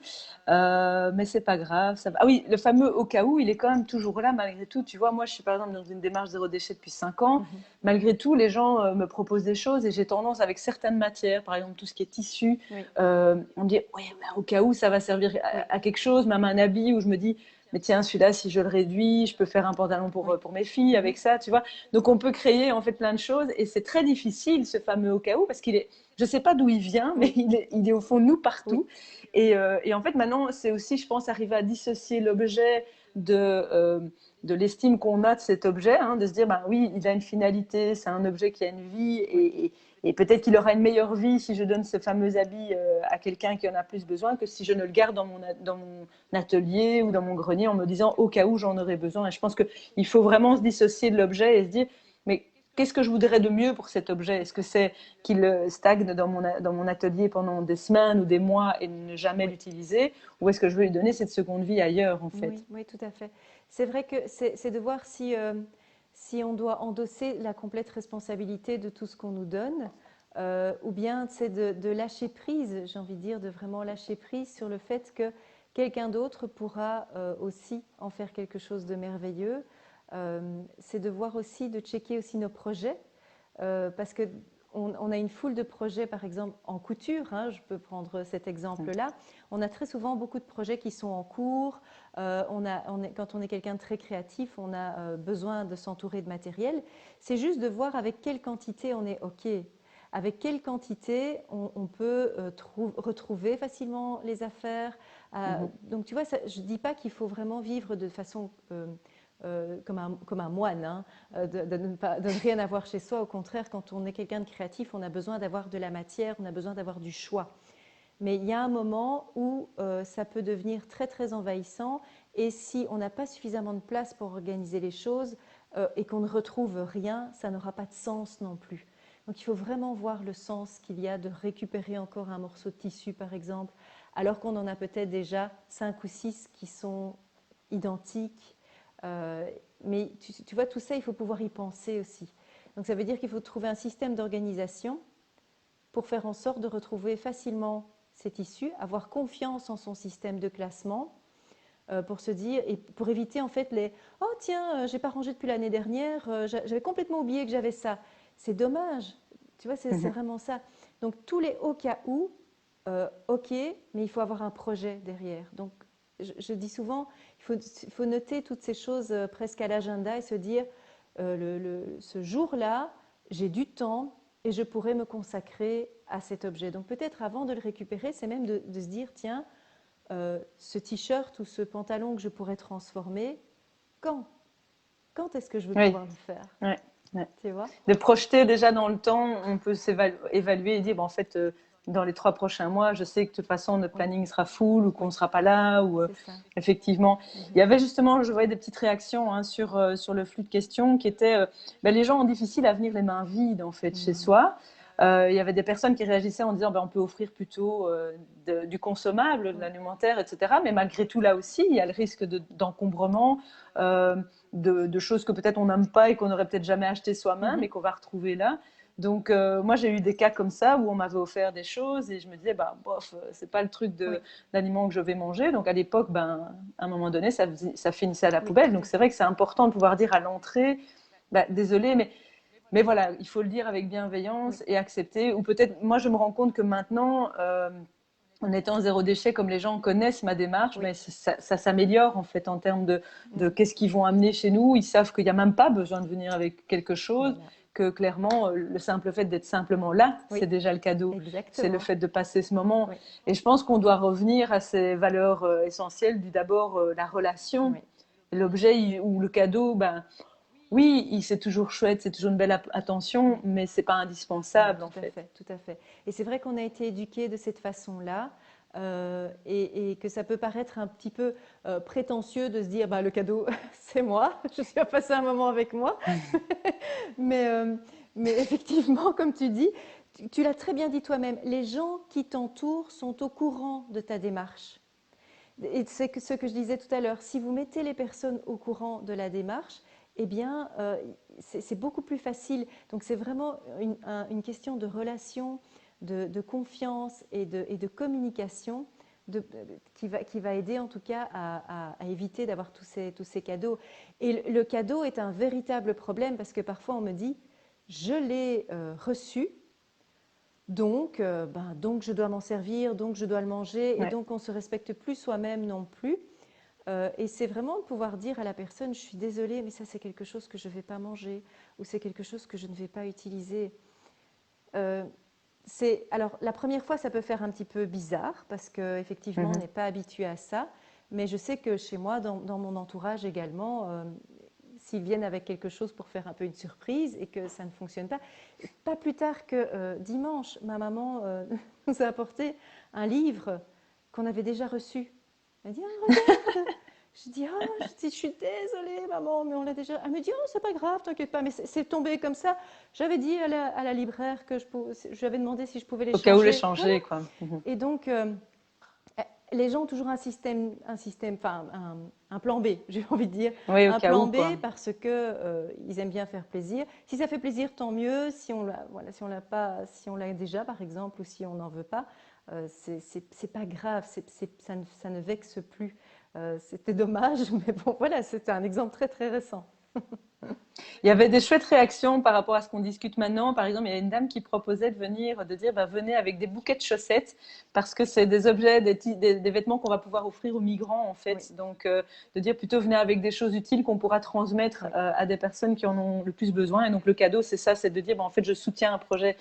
mais c'est pas grave. Ça va. Ah oui, le fameux au cas où, il est quand même toujours là malgré tout. Tu vois, moi je suis par exemple dans une démarche zéro déchet depuis 5 ans. Malgré tout, les gens me proposent des choses et j'ai tendance avec certaines matières, par exemple tout ce qui est tissu, Oui. on me dit ouais, bah, au cas où ça va servir à quelque chose, même un habit où je me dis mais tiens, celui-là, si je le réduis, je peux faire un pantalon pour mes filles avec ça, tu vois. Donc, on peut créer en fait plein de choses et c'est très difficile, ce fameux au cas où, parce qu'il est, je ne sais pas d'où il vient, mais il est au fond de nous partout. Et en fait, maintenant, c'est aussi, je pense, arriver à dissocier l'objet de l'estime qu'on a de cet objet, hein, de se dire, bah, oui, il a une finalité, c'est un objet qui a une vie et peut-être qu'il aura une meilleure vie si je donne ce fameux habit à quelqu'un qui en a plus besoin que si je ne le garde dans mon atelier ou dans mon grenier en me disant au cas où j'en aurais besoin. Et je pense qu'il faut vraiment se dissocier de l'objet et se dire mais qu'est-ce que je voudrais de mieux pour cet objet? Est-ce que c'est qu'il stagne dans mon atelier pendant des semaines ou des mois et ne jamais l'utiliser? Ou est-ce que je veux lui donner cette seconde vie ailleurs en fait? Oui, tout à fait. C'est vrai que c'est de voir si on doit endosser la complète responsabilité de tout ce qu'on nous donne, ou bien c'est de lâcher prise, j'ai envie de dire, de vraiment lâcher prise sur le fait que quelqu'un d'autre pourra aussi en faire quelque chose de merveilleux. C'est de voir aussi, de checker aussi nos projets, parce que on a une foule de projets, par exemple en couture, hein, je peux prendre cet exemple-là. On a très souvent beaucoup de projets qui sont en cours. Quand on est quelqu'un de très créatif, on a besoin de s'entourer de matériel. C'est juste de voir avec quelle quantité on est OK. Avec quelle quantité on peut retrouver facilement les affaires. Donc tu vois, je ne dis pas qu'il faut vraiment vivre de façon… comme un moine, hein, de ne rien avoir chez soi. Au contraire, quand on est quelqu'un de créatif, on a besoin d'avoir de la matière, on a besoin d'avoir du choix. Mais il y a un moment où ça peut devenir très très envahissant, et si on n'a pas suffisamment de place pour organiser les choses et qu'on ne retrouve rien, ça n'aura pas de sens non plus. Donc il faut vraiment voir le sens qu'il y a de récupérer encore un morceau de tissu par exemple, alors qu'on en a peut-être déjà 5 ou 6 qui sont identiques. Mais tu vois, tout ça, il faut pouvoir y penser aussi. Donc ça veut dire qu'il faut trouver un système d'organisation pour faire en sorte de retrouver facilement ces tissus, avoir confiance en son système de classement, pour se dire, et pour éviter en fait les « Oh tiens, j'ai pas rangé depuis l'année dernière, j'avais complètement oublié que j'avais ça ». C'est dommage, tu vois, c'est vraiment ça. Donc tous les au cas où, ok, mais il faut avoir un projet derrière. Donc je dis souvent, il faut noter toutes ces choses presque à l'agenda et se dire, ce jour-là, j'ai du temps et je pourrais me consacrer à cet objet. Donc peut-être avant de le récupérer, c'est même de se dire, tiens, ce t-shirt ou ce pantalon que je pourrais transformer, quand est-ce que je veux pouvoir le faire? Tu vois? De projeter déjà dans le temps, on peut évaluer et dire, bon, en fait, dans les 3 prochains mois, je sais que de toute façon, notre planning sera full ou qu'on ne sera pas là. Ou, effectivement. Il y avait justement, je voyais des petites réactions hein, sur le flux de questions qui étaient, les gens ont difficile à venir les mains vides en fait, chez soi. Il y avait des personnes qui réagissaient en disant ben, on peut offrir plutôt du consommable, de l'alimentaire, etc. Mais malgré tout, là aussi, il y a le risque d'encombrement, de choses que peut-être on n'aime pas et qu'on n'aurait peut-être jamais acheté soi-même et qu'on va retrouver là. Donc, moi, j'ai eu des cas comme ça où on m'avait offert des choses et je me disais, bah, bof, c'est pas le truc d'aliment que je vais manger. Donc, à l'époque, ben, à un moment donné, ça finissait à la poubelle. Donc, c'est vrai que c'est important de pouvoir dire à l'entrée, bah, désolé, mais voilà, il faut le dire avec bienveillance et accepter. Ou peut-être, moi, je me rends compte que maintenant, en étant zéro déchet, comme les gens connaissent ma démarche, mais ça s'améliore en fait en termes de qu'est-ce qu'ils vont amener chez nous. Ils savent qu'il n'y a même pas besoin de venir avec quelque chose, que clairement, le simple fait d'être simplement là, c'est déjà le cadeau. C'est le fait de passer ce moment. Et je pense qu'on doit revenir à ces valeurs essentielles du d'abord la relation. L'objet ou le cadeau, ben, oui, c'est toujours chouette, c'est toujours une belle attention, mais c'est pas indispensable en fait. Tout à fait. Et c'est vrai qu'on a été éduqués de cette façon-là, et que ça peut paraître un petit peu prétentieux de se dire, bah, le cadeau, c'est moi, je suis à passer un moment avec moi. mais effectivement, comme tu dis, tu l'as très bien dit toi-même, les gens qui t'entourent sont au courant de ta démarche. Et c'est ce que je disais tout à l'heure, si vous mettez les personnes au courant de la démarche, eh bien, c'est beaucoup plus facile. Donc, c'est vraiment une question de relation, de confiance et de communication qui va aider en tout cas à éviter d'avoir tous ces cadeaux. Et le cadeau est un véritable problème parce que parfois on me dit, je l'ai reçu, donc je dois m'en servir, donc je dois le manger, et donc on ne se respecte plus soi-même non plus. Et c'est vraiment de pouvoir dire à la personne, je suis désolée, mais ça c'est quelque chose que je ne vais pas manger, ou c'est quelque chose que je ne vais pas utiliser. Alors la première fois, ça peut faire un petit peu bizarre, parce qu'effectivement, on n'est pas habitué à ça, mais je sais que chez moi, dans mon entourage également, s'ils viennent avec quelque chose pour faire un peu une surprise et que ça ne fonctionne pas plus tard que dimanche, ma maman nous a apporté un livre qu'on avait déjà reçu. Elle dit, ah, regarde. Je dis, je suis désolée, maman, mais on l'a déjà. Elle me dit, oh, c'est pas grave, t'inquiète pas, mais c'est tombé comme ça. J'avais dit à la libraire que je lui demandé si je pouvais les changer. Au cas où les changer, quoi. Et donc, les gens ont toujours un plan B, j'ai envie de dire. Oui, un plan B quoi. parce que ils aiment bien faire plaisir. Si ça fait plaisir, tant mieux. Si on l'a pas, si on l'a déjà, par exemple, ou si on n'en veut pas. C'est pas grave, ça ne vexe plus. C'était dommage, mais bon, voilà, c'était un exemple très très récent. Il y avait des chouettes réactions par rapport à ce qu'on discute maintenant. Par exemple, il y a une dame qui proposait de dire venez avec des bouquets de chaussettes parce que c'est des objets, des vêtements qu'on va pouvoir offrir aux migrants en fait. Oui. Donc, de dire plutôt venez avec des choses utiles qu'on pourra transmettre à des personnes qui en ont le plus besoin. Et donc, le cadeau, c'est ça, c'est de dire en fait, je soutiens un projet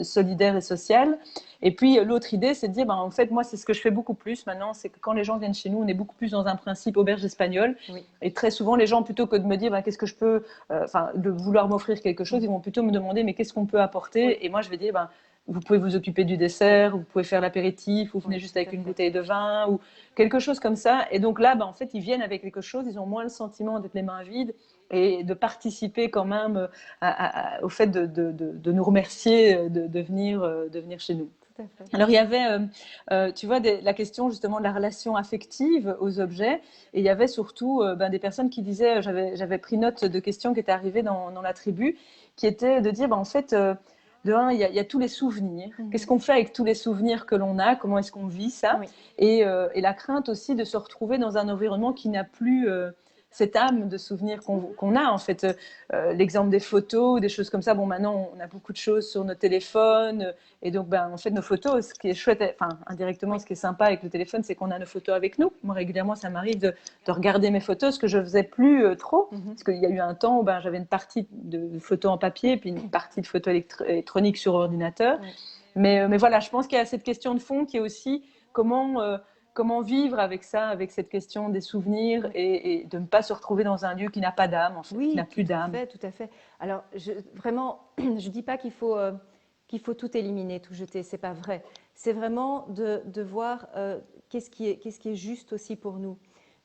solidaire et social. Et puis, l'autre idée, c'est de dire en fait, moi, c'est ce que je fais beaucoup plus maintenant, c'est que quand les gens viennent chez nous, on est beaucoup plus dans un principe auberge espagnole. Oui. Et très souvent, les gens, plutôt que de me dire qu'est-ce que je peux de vouloir m'offrir quelque chose, ils vont plutôt me demander mais qu'est-ce qu'on peut apporter, et moi je vais dire vous pouvez vous occuper du dessert, vous pouvez faire l'apéritif, vous venez juste avec une bouteille de vin ou quelque chose comme ça, et donc là en fait ils viennent avec quelque chose, ils ont moins le sentiment d'être les mains vides et de participer quand même au fait de nous remercier de venir chez nous. Alors, il y avait, tu vois, la question justement de la relation affective aux objets. Et il y avait surtout des personnes qui disaient, j'avais pris note de questions qui étaient arrivées dans la tribu, qui étaient de dire, en fait, de un, il y a tous les souvenirs. Qu'est-ce qu'on fait avec tous les souvenirs que l'on a? Comment est-ce qu'on vit ça? Et la crainte aussi de se retrouver dans un environnement qui n'a plus cette âme de souvenirs qu'on a en fait. L'exemple des photos, des choses comme ça. Bon, maintenant, on a beaucoup de choses sur nos téléphones. Et donc, en fait, nos photos, ce qui est chouette, enfin, indirectement, ce qui est sympa avec le téléphone, c'est qu'on a nos photos avec nous. Moi, régulièrement, ça m'arrive de regarder mes photos, ce que je ne faisais plus trop. Parce qu'il y a eu un temps où j'avais une partie de photos en papier, puis une partie de photos électroniques sur ordinateur. Mais voilà, je pense qu'il y a cette question de fond qui est aussi comment vivre avec ça, avec cette question des souvenirs et de ne pas se retrouver dans un lieu qui n'a pas d'âme, en fait, qui n'a plus d'âme. Oui, tout à fait. Alors, vraiment, je ne dis pas qu'il faut tout éliminer, tout jeter, ce n'est pas vrai. C'est vraiment de voir qu'est-ce qui est juste aussi pour nous.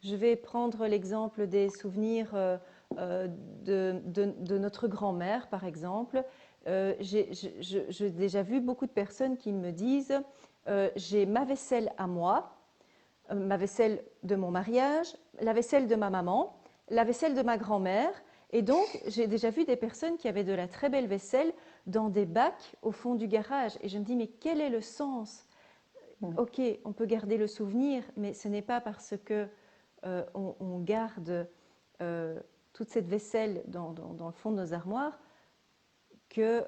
Je vais prendre l'exemple des souvenirs de notre grand-mère, par exemple. J'ai déjà vu beaucoup de personnes qui me disent j'ai ma vaisselle à moi, ma vaisselle de mon mariage, la vaisselle de ma maman, la vaisselle de ma grand-mère. Et donc, j'ai déjà vu des personnes qui avaient de la très belle vaisselle dans des bacs au fond du garage. Et je me dis, mais quel est le sens? Ok, on peut garder le souvenir, mais ce n'est pas parce que on garde toute cette vaisselle dans le fond de nos armoires que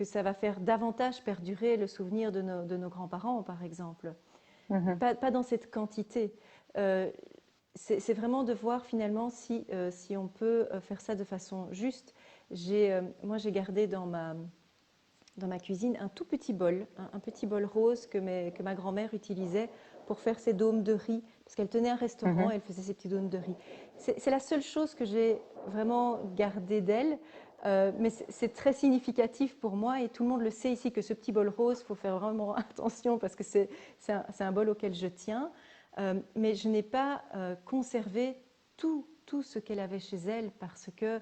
ça va faire davantage perdurer le souvenir de nos grands-parents, par exemple. Pas dans cette quantité. C'est vraiment de voir finalement si on peut faire ça de façon juste. Moi, j'ai gardé dans ma cuisine un tout petit bol, un petit bol rose que ma grand-mère utilisait pour faire ses dômes de riz, parce qu'elle tenait un restaurant et elle faisait ses petits dômes de riz. C'est la seule chose que j'ai vraiment gardée d'elle, mais c'est très significatif pour moi et tout le monde le sait ici que ce petit bol rose, il faut faire vraiment attention parce que c'est un bol auquel je tiens, mais je n'ai pas conservé tout ce qu'elle avait chez elle parce que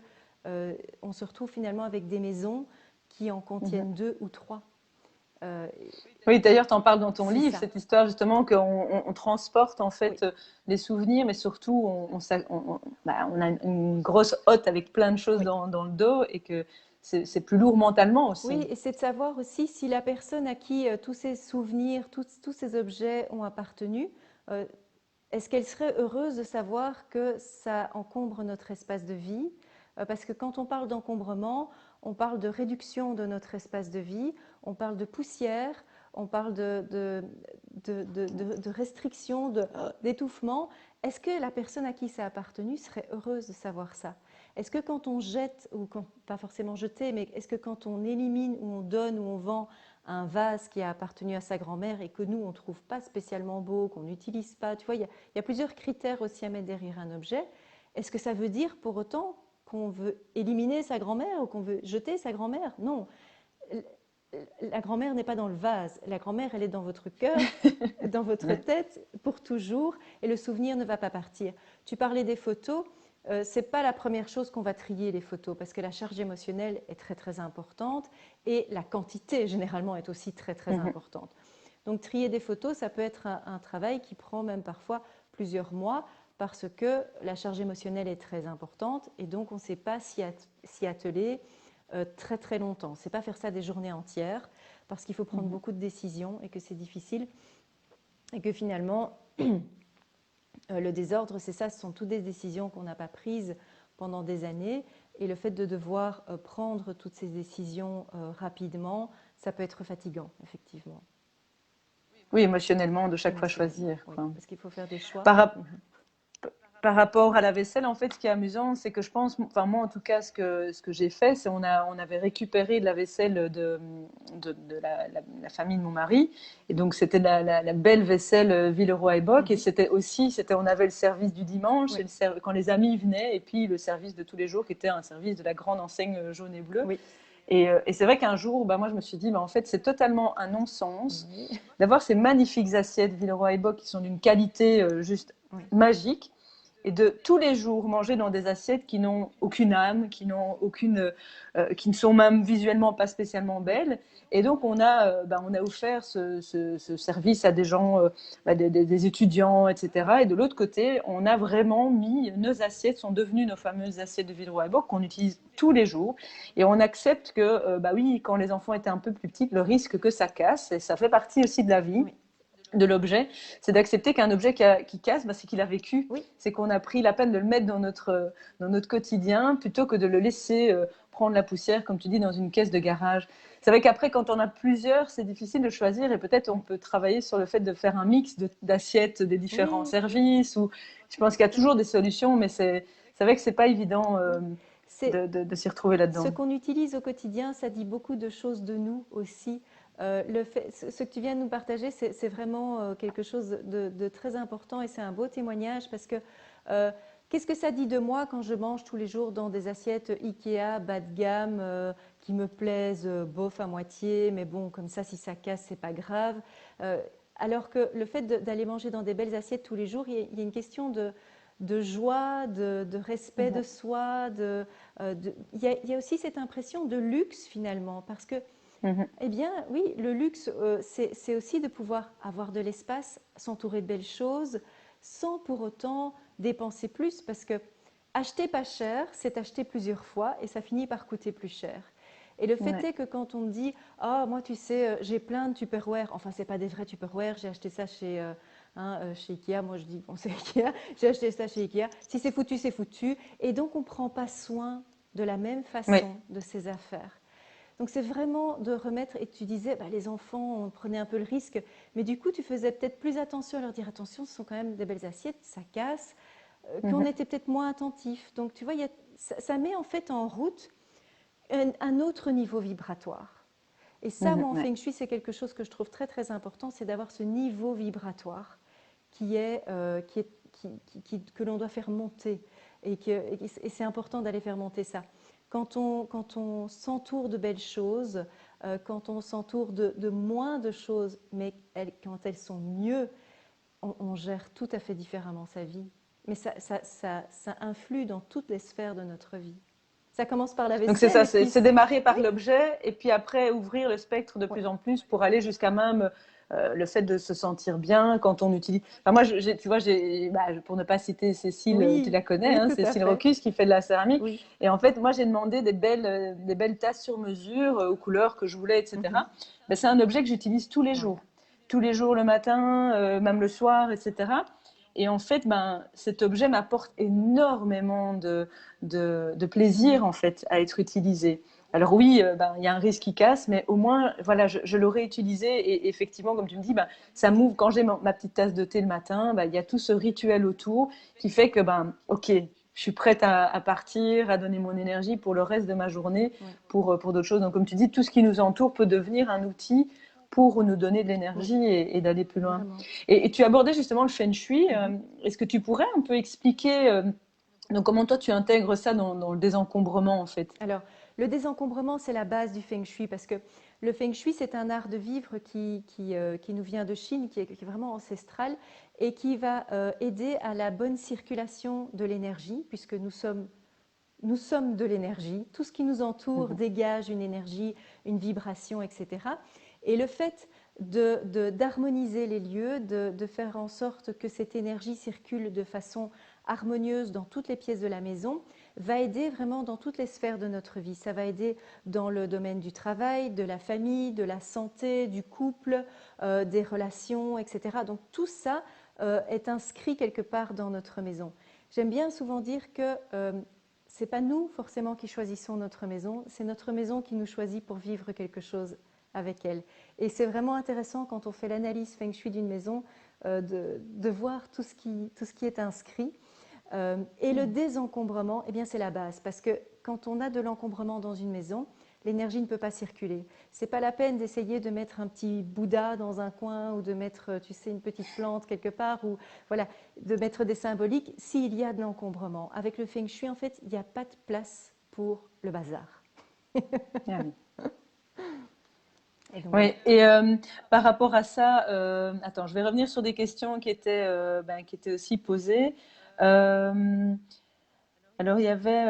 on se retrouve finalement avec des maisons qui en contiennent 2 ou 3. Oui, d'ailleurs, tu en parles dans ton livre, ça. cette histoire justement qu'on transporte en fait les souvenirs, mais surtout on a une grosse hotte avec plein de choses dans le dos et que c'est plus lourd mentalement aussi. Oui, et c'est de savoir aussi si la personne à qui tous ces souvenirs, tous ces objets ont appartenu, est-ce qu'elle serait heureuse de savoir que ça encombre notre espace de vie? Parce que quand on parle d'encombrement, on parle de réduction de notre espace de vie, on parle de poussière, on parle de restriction, d'étouffement. Est-ce que la personne à qui ça a appartenu serait heureuse de savoir ça? Est-ce que quand on jette, ou pas forcément jeter, mais est-ce que quand on élimine ou on donne ou on vend un vase qui a appartenu à sa grand-mère et que nous, on ne trouve pas spécialement beau, qu'on n'utilise pas, tu vois, il y a plusieurs critères aussi à mettre derrière un objet. Est-ce que ça veut dire pour autant qu'on veut éliminer sa grand-mère ou qu'on veut jeter sa grand-mère? Non. La grand-mère n'est pas dans le vase. La grand-mère, elle est dans votre cœur, dans votre tête, pour toujours, et le souvenir ne va pas partir. Tu parlais des photos. Ce n'est pas la première chose qu'on va trier, les photos, parce que la charge émotionnelle est très, très importante et la quantité, généralement, est aussi très, très importante. Donc, trier des photos, ça peut être un travail qui prend même parfois plusieurs mois parce que la charge émotionnelle est très importante et donc on ne sait pas s'y atteler très, très longtemps. Ce n'est pas faire ça des journées entières parce qu'il faut prendre beaucoup de décisions et que c'est difficile et que finalement, le désordre, c'est ça, ce sont toutes des décisions qu'on n'a pas prises pendant des années et le fait de devoir prendre toutes ces décisions rapidement, ça peut être fatigant, effectivement. Oui, émotionnellement, de chaque fois choisir. Oui, parce qu'il faut faire des choix. Par rapport à la vaisselle, en fait, ce qui est amusant, c'est que je pense, enfin moi en tout cas, ce que j'ai fait, c'est on avait récupéré de la vaisselle de la famille de mon mari, et donc c'était la belle vaisselle Villeroy et Boch, et on avait le service du dimanche, quand les amis venaient, et puis le service de tous les jours qui était un service de la grande enseigne jaune et bleue. Oui. Et c'est vrai qu'un jour, moi je me suis dit, en fait, c'est totalement un non-sens d'avoir ces magnifiques assiettes Villeroy et Boch qui sont d'une qualité juste magique. Et de tous les jours manger dans des assiettes qui n'ont aucune âme, qui ne sont même visuellement pas spécialement belles. Et donc on a offert ce service à des gens, des étudiants, etc. Et de l'autre côté, on a vraiment mis, nos assiettes sont devenues nos fameuses assiettes de Villeroy et Boch qu'on utilise tous les jours. Et on accepte que, oui, quand les enfants étaient un peu plus petits, le risque que ça casse, et ça fait partie aussi de la vie. Oui. De l'objet, c'est d'accepter qu'un objet qui casse, c'est qu'il a vécu. Oui. C'est qu'on a pris la peine de le mettre dans notre quotidien plutôt que de le laisser prendre la poussière, comme tu dis, dans une caisse de garage. C'est vrai qu'après, quand on a plusieurs, c'est difficile de choisir et peut-être on peut travailler sur le fait de faire un mix d'assiettes des différents services. Ou je pense qu'il y a toujours des solutions, mais c'est vrai que c'est pas évident de s'y retrouver là-dedans. Ce qu'on utilise au quotidien, ça dit beaucoup de choses de nous aussi. Ce que tu viens de nous partager, c'est vraiment quelque chose de très important et c'est un beau témoignage parce que qu'est-ce que ça dit de moi quand je mange tous les jours dans des assiettes Ikea bas de gamme qui me plaisent bof à moitié, mais bon, comme ça, si ça casse, c'est pas grave. Alors que le fait d'aller manger dans des belles assiettes tous les jours, il y a une question de joie, de respect de soi. Il y a aussi cette impression de luxe finalement, parce que, eh bien, oui, le luxe, c'est aussi de pouvoir avoir de l'espace, s'entourer de belles choses, sans pour autant dépenser plus, parce que acheter pas cher, c'est acheter plusieurs fois et ça finit par coûter plus cher. Et le fait est que quand on me dit « Ah, moi, tu sais, j'ai plein de Tupperware », enfin, ce n'est pas des vrais Tupperware, j'ai acheté ça chez Ikea, moi je dis bon, c'est Ikea, j'ai acheté ça chez Ikea, si c'est foutu, c'est foutu. Et donc, on ne prend pas soin de la même façon de ses affaires. Donc, c'est vraiment de remettre, et tu disais, bah, les enfants, on prenait un peu le risque, mais du coup, tu faisais peut-être plus attention à leur dire « Attention, ce sont quand même des belles assiettes, ça casse », qu'on était peut-être moins attentif. Donc, tu vois, ça met en fait en route un autre niveau vibratoire. Et ça, moi, en Feng Shui, c'est quelque chose que je trouve très, très important, c'est d'avoir ce niveau vibratoire que l'on doit faire monter. Et c'est important d'aller faire monter ça. Quand on s'entoure de belles choses, quand on s'entoure de moins de choses, mais quand elles sont mieux, on gère tout à fait différemment sa vie. Mais ça influe dans toutes les sphères de notre vie. Ça commence par la vaisselle. Donc c'est ça, c'est démarrer par l'objet et puis après ouvrir le spectre de plus en plus pour aller jusqu'à même le fait de se sentir bien quand on utilise. Enfin, moi, tu vois, pour ne pas citer Cécile, tu la connais, hein, Cécile Rocus qui fait de la céramique. Oui. Et en fait, moi, j'ai demandé des belles tasses sur mesure aux couleurs que je voulais, etc. Mais c'est un objet que j'utilise tous les jours. Tous les jours, le matin, même le soir, etc. Et en fait, cet objet m'apporte énormément de plaisir en fait à être utilisé. Alors oui, il y a un risque qui casse, mais au moins, voilà, je l'aurais utilisé et effectivement, comme tu me dis, ça m'ouvre. Quand j'ai ma petite tasse de thé le matin, il y a tout ce rituel autour qui fait que, ok, je suis prête à partir, à donner mon énergie pour le reste de ma journée, pour d'autres choses. Donc, comme tu dis, tout ce qui nous entoure peut devenir un outil pour nous donner de l'énergie et d'aller plus loin. Et tu abordais justement le Feng Shui. Est-ce que tu pourrais un peu expliquer donc comment toi tu intègres ça dans le désencombrement en fait? Alors, le désencombrement, c'est la base du Feng Shui parce que le Feng Shui, c'est un art de vivre qui nous vient de Chine, qui est vraiment ancestral et qui va aider à la bonne circulation de l'énergie puisque nous sommes de l'énergie. Tout ce qui nous entoure dégage une énergie, une vibration, etc. Et le fait d'harmoniser les lieux, de faire en sorte que cette énergie circule de façon harmonieuse dans toutes les pièces de la maison, va aider vraiment dans toutes les sphères de notre vie. Ça va aider dans le domaine du travail, de la famille, de la santé, du couple, des relations, etc. Donc tout ça est inscrit quelque part dans notre maison. J'aime bien souvent dire que ce n'est pas nous forcément qui choisissons notre maison, c'est notre maison qui nous choisit pour vivre quelque chose avec elle. Et c'est vraiment intéressant quand on fait l'analyse Feng Shui d'une maison de voir tout ce qui est inscrit. Et le désencombrement, eh bien, c'est la base parce que quand on a de l'encombrement dans une maison, l'énergie ne peut pas circuler. Ce n'est pas la peine d'essayer de mettre un petit Bouddha dans un coin ou de mettre, tu sais, une petite plante quelque part ou voilà, de mettre des symboliques s'il y a de l'encombrement. Avec le Feng Shui, en fait, il n'y a pas de place pour le bazar. Oui, et par rapport à ça, attends, je vais revenir sur des questions qui étaient aussi posées. Alors, il y avait.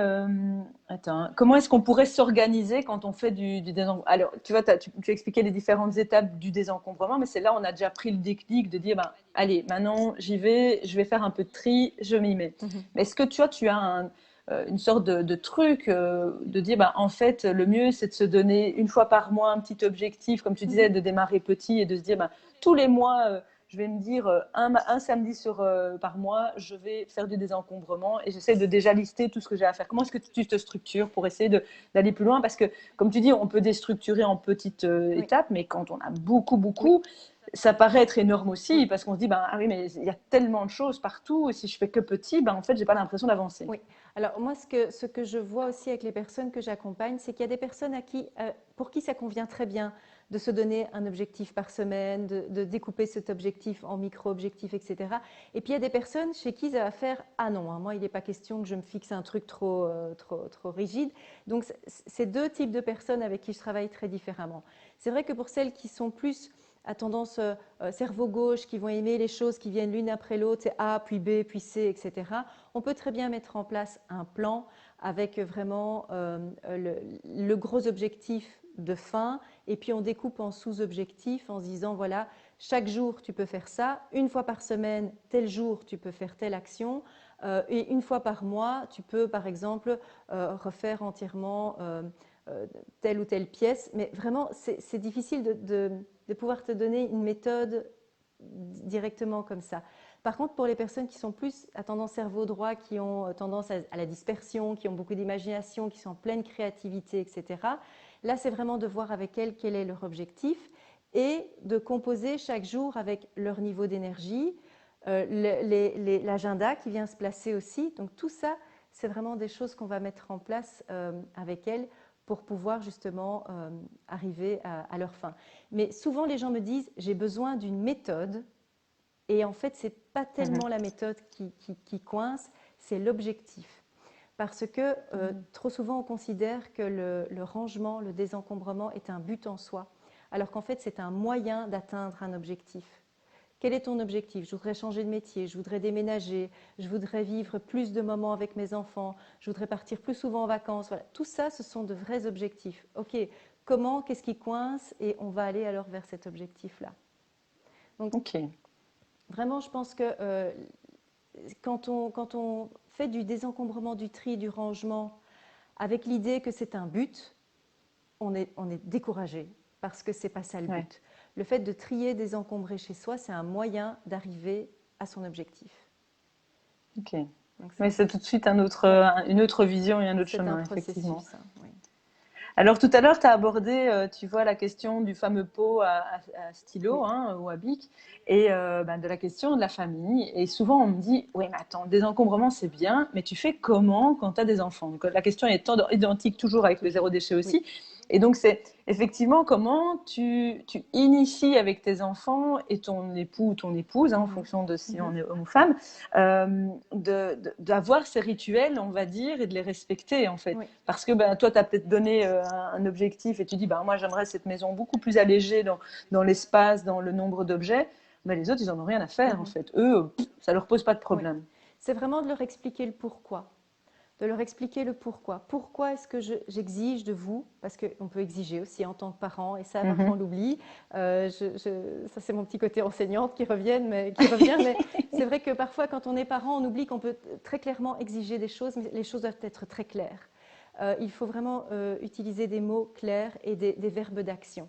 Attends, comment est-ce qu'on pourrait s'organiser quand on fait du désencombrement? Alors, tu vois, tu expliquais les différentes étapes du désencombrement, mais c'est là on a déjà pris le déclic de dire allez, maintenant j'y vais, je vais faire un peu de tri, je m'y mets. Mais est-ce que tu as une sorte de truc de dire en fait, le mieux c'est de se donner une fois par mois un petit objectif, comme tu disais, de démarrer petit et de se dire tous les mois. Je vais me dire un samedi par mois, je vais faire du désencombrement et j'essaie de déjà lister tout ce que j'ai à faire. Comment est-ce que tu te structures pour essayer d'aller plus loin? Parce que, comme tu dis, on peut déstructurer en petites étapes, mais quand on a beaucoup, ça paraît être énorme aussi parce qu'on se dit, ah oui, mais il y a tellement de choses partout et si je fais que petit, en fait, j'ai pas l'impression d'avancer. Oui. Alors moi, ce que je vois aussi avec les personnes que j'accompagne, c'est qu'il y a des personnes pour qui ça convient très bien de se donner un objectif par semaine, de découper cet objectif en micro-objectifs, etc. Et puis il y a des personnes chez qui ça va faire « Ah non, moi il n'est pas question que je me fixe un truc trop rigide ». Donc c'est deux types de personnes avec qui je travaille très différemment. C'est vrai que pour celles qui sont plus à tendance cerveau gauche, qui vont aimer les choses qui viennent l'une après l'autre, c'est A, puis B, puis C, etc. On peut très bien mettre en place un plan avec vraiment le gros objectif de fin, et puis on découpe en sous-objectifs en se disant, voilà, chaque jour tu peux faire ça, une fois par semaine, tel jour tu peux faire telle action, et une fois par mois, tu peux par exemple refaire entièrement telle ou telle pièce. Mais vraiment, c'est difficile de pouvoir te donner une méthode directement comme ça. Par contre, pour les personnes qui sont plus à tendance cerveau droit, qui ont tendance à la dispersion, qui ont beaucoup d'imagination, qui sont en pleine créativité, etc., là, c'est vraiment de voir avec elles quel est leur objectif et de composer chaque jour avec leur niveau d'énergie, l'agenda qui vient se placer aussi. Donc tout ça, c'est vraiment des choses qu'on va mettre en place avec elles pour pouvoir justement arriver à leur fin. Mais souvent, les gens me disent, j'ai besoin d'une méthode. Et en fait, ce n'est pas tellement la méthode qui coince, c'est l'objectif. Parce que trop souvent, on considère que le rangement, le désencombrement est un but en soi, alors qu'en fait, c'est un moyen d'atteindre un objectif. Quel est ton objectif? Je voudrais changer de métier, je voudrais déménager, je voudrais vivre plus de moments avec mes enfants, je voudrais partir plus souvent en vacances. Voilà. Tout ça, ce sont de vrais objectifs. OK, comment, qu'est-ce qui coince? Et on va aller alors vers cet objectif-là. Donc, vraiment, je pense que quand on fait du désencombrement, du tri, du rangement, avec l'idée que c'est un but, on est découragé parce que ce n'est pas ça le but. Le fait de trier, désencombrer chez soi, c'est un moyen d'arriver à son objectif. Ok. Mais c'est tout de suite une autre vision et un autre chemin, effectivement. Ça, oui. Alors tout à l'heure, tu as abordé, tu vois, la question du fameux pot à stylo ou à bic et de la question de la famille. Et souvent, on me dit, oui, mais attends, le désencombrement, c'est bien, mais tu fais comment quand tu as des enfants? Donc la question est identique toujours avec le zéro déchet aussi. Oui. Et donc, c'est effectivement comment tu inities avec tes enfants et ton époux ou ton épouse, en fonction de si on est homme ou femme, d'avoir ces rituels, on va dire, et de les respecter, en fait. Oui. Parce que toi, tu as peut-être donné un objectif et tu dis, moi, j'aimerais cette maison beaucoup plus allégée dans l'espace, dans le nombre d'objets. Mais les autres, ils n'en ont rien à faire, en fait. Eux, ça ne leur pose pas de problème. Oui. C'est vraiment de leur expliquer le pourquoi. De leur expliquer le pourquoi. Pourquoi est-ce que j'exige de vous? Parce qu'on peut exiger aussi en tant que parent, et ça, parfois on l'oublie. Ça, c'est mon petit côté enseignante qui revient, mais c'est vrai que parfois, quand on est parent, on oublie qu'on peut très clairement exiger des choses, mais les choses doivent être très claires. Il faut vraiment utiliser des mots clairs et des verbes d'action.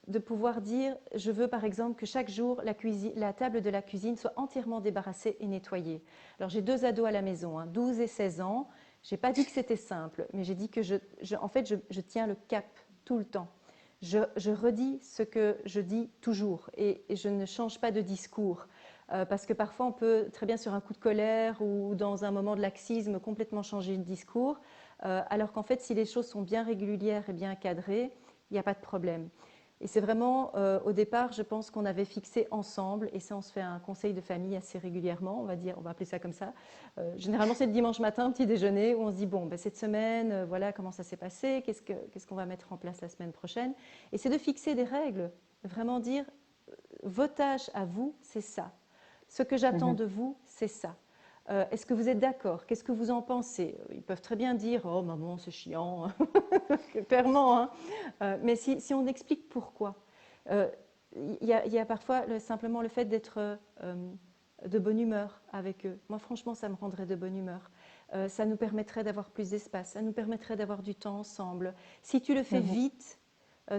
De pouvoir dire, je veux par exemple que chaque jour la table de la cuisine soit entièrement débarrassée et nettoyée. Alors j'ai 2 ados à la maison, 12 et 16 ans. Je n'ai pas dit que c'était simple, mais j'ai dit que en fait, je tiens le cap tout le temps. Je redis ce que je dis toujours et je ne change pas de discours. Parce que parfois on peut très bien sur un coup de colère ou dans un moment de laxisme complètement changer de discours, alors qu'en fait si les choses sont bien régulières et bien cadrées, il n'y a pas de problème. Et c'est vraiment, au départ, je pense qu'on avait fixé ensemble, et ça on se fait un conseil de famille assez régulièrement, on va appeler ça comme ça. Généralement c'est le dimanche matin, petit déjeuner, où on se dit, bon, cette semaine, voilà comment ça s'est passé, qu'est-ce qu'on va mettre en place la semaine prochaine. Et c'est de fixer des règles, vraiment dire, vos tâches à vous, c'est ça. Ce que j'attends de vous, c'est ça. Est-ce que vous êtes d'accord? Qu'est-ce que vous en pensez? Ils peuvent très bien dire « Oh maman, c'est chiant », clairement. Mais si on explique pourquoi, il y a parfois simplement le fait d'être de bonne humeur avec eux. Moi, franchement, ça me rendrait de bonne humeur. Ça nous permettrait d'avoir plus d'espace, ça nous permettrait d'avoir du temps ensemble. Si tu le fais vite,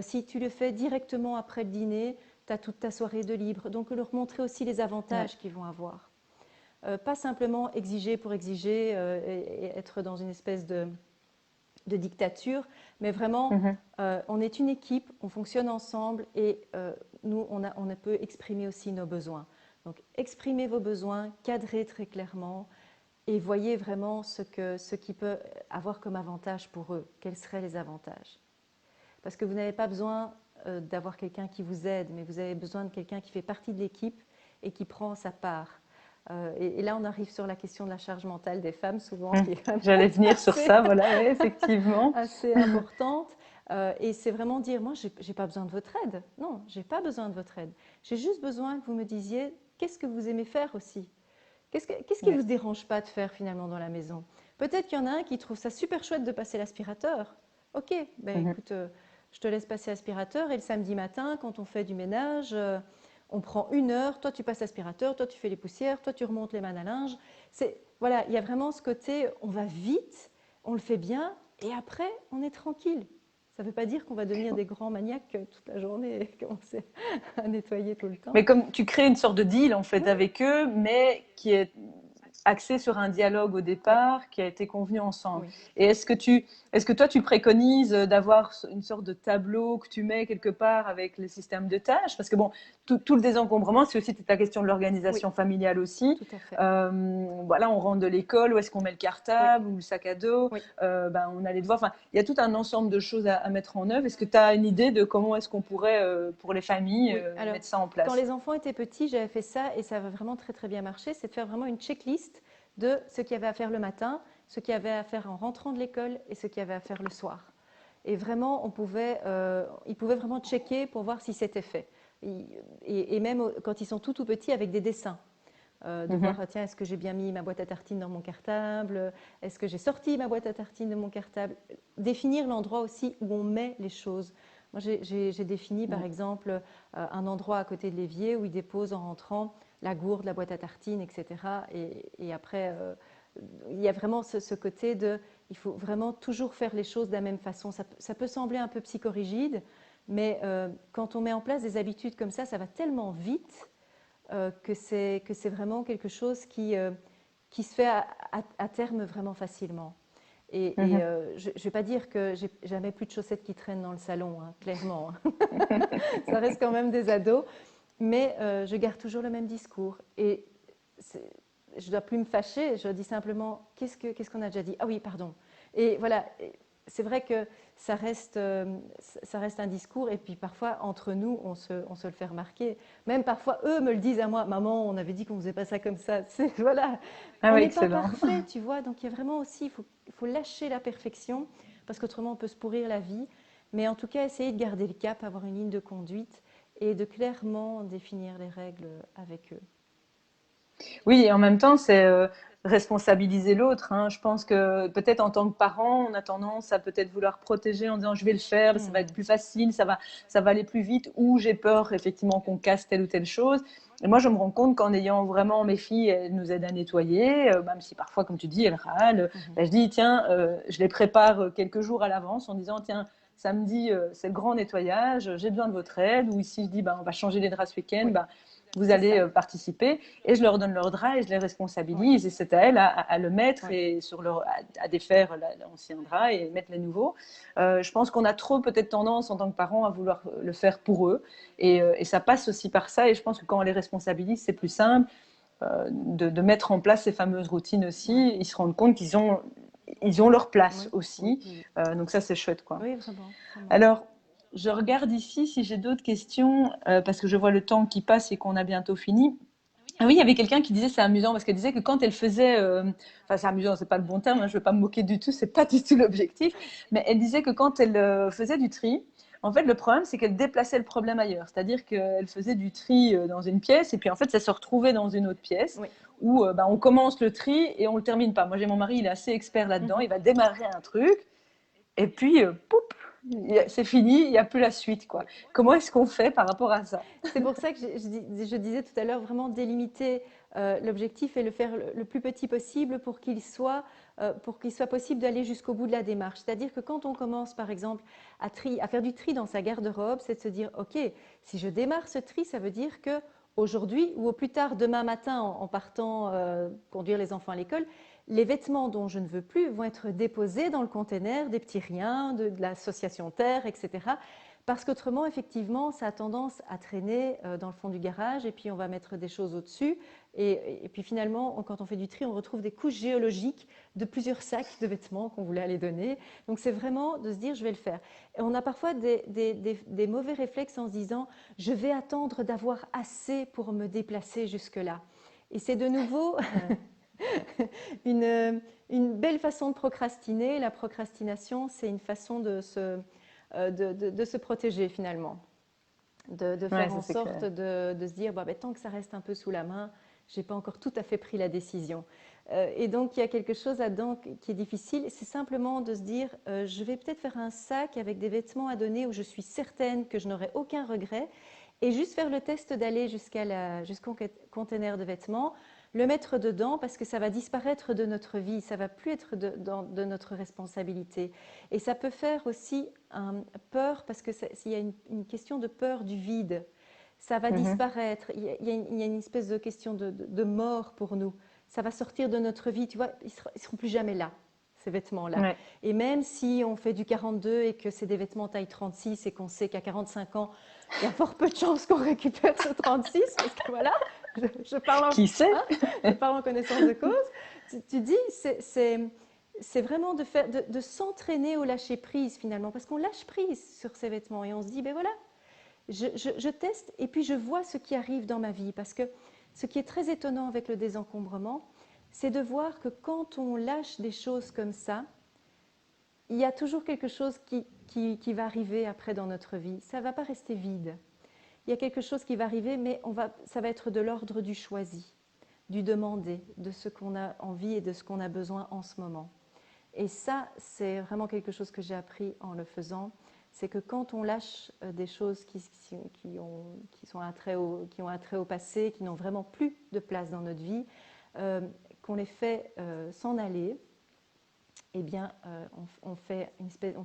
si tu le fais directement après le dîner, tu as toute ta soirée de libre. Donc, leur montrer aussi les avantages qu'ils vont avoir. Pas simplement exiger pour exiger et être dans une espèce de dictature, mais vraiment, on est une équipe, on fonctionne ensemble et nous, on peut exprimer aussi nos besoins. Donc, exprimez vos besoins, cadrez très clairement et voyez vraiment ce qui peut avoir comme avantage pour eux. Quels seraient les avantages? Parce que vous n'avez pas besoin d'avoir quelqu'un qui vous aide, mais vous avez besoin de quelqu'un qui fait partie de l'équipe et qui prend sa part. Et là, on arrive sur la question de la charge mentale des femmes, souvent. J'allais venir sur ça, voilà, effectivement. Assez importante. Et c'est vraiment dire, moi, j'ai pas besoin de votre aide. Non, j'ai pas besoin de votre aide. J'ai juste besoin que vous me disiez, qu'est-ce que vous aimez faire aussi? Qu'est-ce qui Ouais. vous dérange pas de faire finalement dans la maison? Peut-être qu'il y en a un qui trouve ça super chouette de passer l'aspirateur. Ok, ben Mhm. écoute, je te laisse passer l'aspirateur et le samedi matin, quand on fait du ménage, on prend 1 heure. Toi, tu passes l'aspirateur, toi, tu fais les poussières, toi, tu remontes les mannes à linge. Voilà, il y a vraiment ce côté, on va vite, on le fait bien et après, on est tranquille. Ça ne veut pas dire qu'on va devenir des grands maniaques toute la journée et commencer à nettoyer tout le temps. Mais comme tu crées une sorte de deal en fait Oui, avec eux, mais qui est axé sur un dialogue au oui, départ qui a été convenu ensemble. oui. Et est-ce que toi tu préconises d'avoir une sorte de tableau que tu mets quelque part avec les systèmes de tâches? Parce que bon, tout le désencombrement, c'est aussi toute la question de Oui, l'organisation familiale aussi. tout à fait. Voilà, on rentre de l'école, où est-ce qu'on met le Oui, cartable ou le sac à dos? oui. Ben, on a les devoirs. Enfin, il y a tout un ensemble de choses à mettre en œuvre. Est-ce que tu as une idée de comment est-ce qu'on pourrait, pour les familles, Oui, alors mettre ça en quand place? les enfants étaient petits, j'avais fait ça et ça avait vraiment très très bien marché, c'est de faire vraiment une checklist de ce qu'il y avait à faire le matin, ce qu'il y avait à faire en rentrant de l'école et ce qu'il y avait à faire le soir. Et vraiment, ils pouvaient vraiment checker pour voir si c'était fait. Et même quand ils sont tout petits, avec des dessins. De Mhm. voir, tiens, est-ce que j'ai bien mis ma boîte à tartines dans mon cartable? Est-ce que j'ai sorti ma boîte à tartines de mon cartable? Définir l'endroit aussi où on met les choses. Moi, j'ai défini, par exemple, un endroit à côté de l'évier où ils déposent en rentrant la gourde, la boîte à tartines, etc. Et après, il y a vraiment ce côté de, il faut vraiment toujours faire les choses de la même façon. Ça peut sembler un peu psychorigide, mais quand on met en place des habitudes comme ça va tellement vite que c'est vraiment quelque chose qui se fait à terme vraiment facilement. Et Mhm. je ne vais pas dire que j'ai jamais plus de chaussettes qui traînent dans le salon, hein, clairement. Ça reste quand même des ados, mais je garde toujours le même discours. Et je ne dois plus me fâcher, je dis simplement qu'est-ce qu'on a déjà dit? Ah oui, pardon. Et voilà, c'est vrai que ça reste un discours, et puis parfois, entre nous, on se le fait remarquer. Même parfois, eux me le disent à moi, maman, on avait dit qu'on ne faisait pas ça comme ça. Voilà, Ah on oui, n'est pas excellent. parfait, tu vois, donc il y a vraiment aussi, il faut lâcher la perfection, parce qu'autrement, on peut se pourrir la vie. Mais en tout cas, essayer de garder le cap, avoir une ligne de conduite, et de clairement définir les règles avec eux. Oui, et en même temps, c'est responsabiliser l'autre, hein. Je pense que peut-être en tant que parent, on a tendance à peut-être vouloir protéger en disant je vais le faire, ça va être plus facile, ça va aller plus vite, ou j'ai peur effectivement qu'on casse telle ou telle chose. Et moi, je me rends compte qu'en ayant vraiment mes filles, elles nous aident à nettoyer, même si parfois, comme tu dis, elles râlent. Ben, je dis tiens, je les prépare quelques jours à l'avance en disant tiens, samedi, c'est le grand nettoyage, j'ai besoin de votre aide. Ou ici, je dis ben, on va changer les draps ce week-end. Oui, Ben, vous c'est allez ça. participer, et je leur donne leur drap et je les Oui, responsabilise, et c'est à elles à le mettre oui, et à défaire l'ancien drap et mettre les nouveaux. Je pense qu'on a trop peut-être tendance en tant que parents à vouloir le faire pour eux, et ça passe aussi par ça, et je pense que quand on les responsabilise, c'est plus simple de mettre en place ces fameuses routines oui, aussi. Ils se rendent compte ils ont leur place oui, oui, aussi, oui. donc ça c'est chouette, quoi. Oui, vraiment, vraiment. Alors, je regarde ici si j'ai d'autres questions, parce que je vois le temps qui passe et qu'on a bientôt fini. Ah oui, il y avait quelqu'un qui disait, c'est amusant, parce qu'elle disait que quand elle faisait, enfin c'est amusant, c'est pas le bon terme, hein, je ne veux pas me moquer du tout, c'est pas du tout l'objectif, mais elle disait que quand elle faisait du tri, en fait le problème c'est qu'elle déplaçait le problème ailleurs, c'est-à-dire qu'elle faisait du tri dans une pièce, et puis en fait ça se retrouvait dans une autre pièce, Oui. où bah, on commence le tri et on le termine pas. Moi j'ai mon mari, il est assez expert là-dedans, il va démarrer un truc, et puis poup, c'est fini, il n'y a plus la suite, quoi. Oui. Comment est-ce qu'on fait par rapport à ça? C'est pour ça que je disais tout à l'heure, vraiment délimiter l'objectif et le faire le plus petit possible pour qu'il soit possible d'aller jusqu'au bout de la démarche. C'est-à-dire que quand on commence, par exemple, à faire du tri dans sa garde-robe, c'est de se dire, OK, si je démarre ce tri, ça veut dire que aujourd'hui ou au plus tard demain matin, en partant conduire les enfants à l'école, les vêtements dont je ne veux plus vont être déposés dans le container des petits riens, de l'association Terre, etc. Parce qu'autrement, effectivement, ça a tendance à traîner dans le fond du garage, et puis on va mettre des choses au-dessus. Et puis finalement, quand on fait du tri, on retrouve des couches géologiques de plusieurs sacs de vêtements qu'on voulait aller donner. Donc c'est vraiment de se dire, je vais le faire. Et on a parfois des mauvais réflexes en se disant, je vais attendre d'avoir assez pour me déplacer jusque-là. Et c'est de nouveau une belle façon de procrastiner. La procrastination, c'est une façon de de se protéger finalement, de Ouais, faire ça en c'est sorte clair. de se dire, bah, tant que ça reste un peu sous la main, j'ai pas encore tout à fait pris la décision. Et donc, il y a quelque chose là-dedans qui est difficile. C'est simplement de se dire, je vais peut-être faire un sac avec des vêtements à donner où je suis certaine que je n'aurai aucun regret et juste faire le test d'aller jusqu'au container de vêtements, le mettre dedans parce que ça va disparaître de notre vie, ça va plus être de notre responsabilité. Et ça peut faire aussi peur parce qu'il y a une question de peur du vide. Ça va Mhm. disparaître. Il y a une espèce de question de mort pour nous. Ça va sortir de notre vie. Tu vois, ils ne seront plus jamais là, ces vêtements-là. Ouais. Et même si on fait du 42 et que c'est des vêtements taille 36 et qu'on sait qu'à 45 ans, il y a fort peu de chances qu'on récupère ce 36, parce que voilà, je parle Qui sait? hein, je parle en connaissance de cause. Tu dis, c'est vraiment de s'entraîner au lâcher prise finalement, parce qu'on lâche prise sur ces vêtements et on se dit, ben voilà, je teste et puis je vois ce qui arrive dans ma vie. Parce que ce qui est très étonnant avec le désencombrement, c'est de voir que quand on lâche des choses comme ça, il y a toujours quelque chose qui va arriver après dans notre vie. Ça ne va pas rester vide. Il y a quelque chose qui va arriver, mais ça va être de l'ordre du choisi, du demander, de ce qu'on a envie et de ce qu'on a besoin en ce moment. Et ça, c'est vraiment quelque chose que j'ai appris en le faisant. C'est que quand on lâche des choses qui ont un trait au passé, qui n'ont vraiment plus de place dans notre vie, qu'on les fait s'en aller, eh bien, on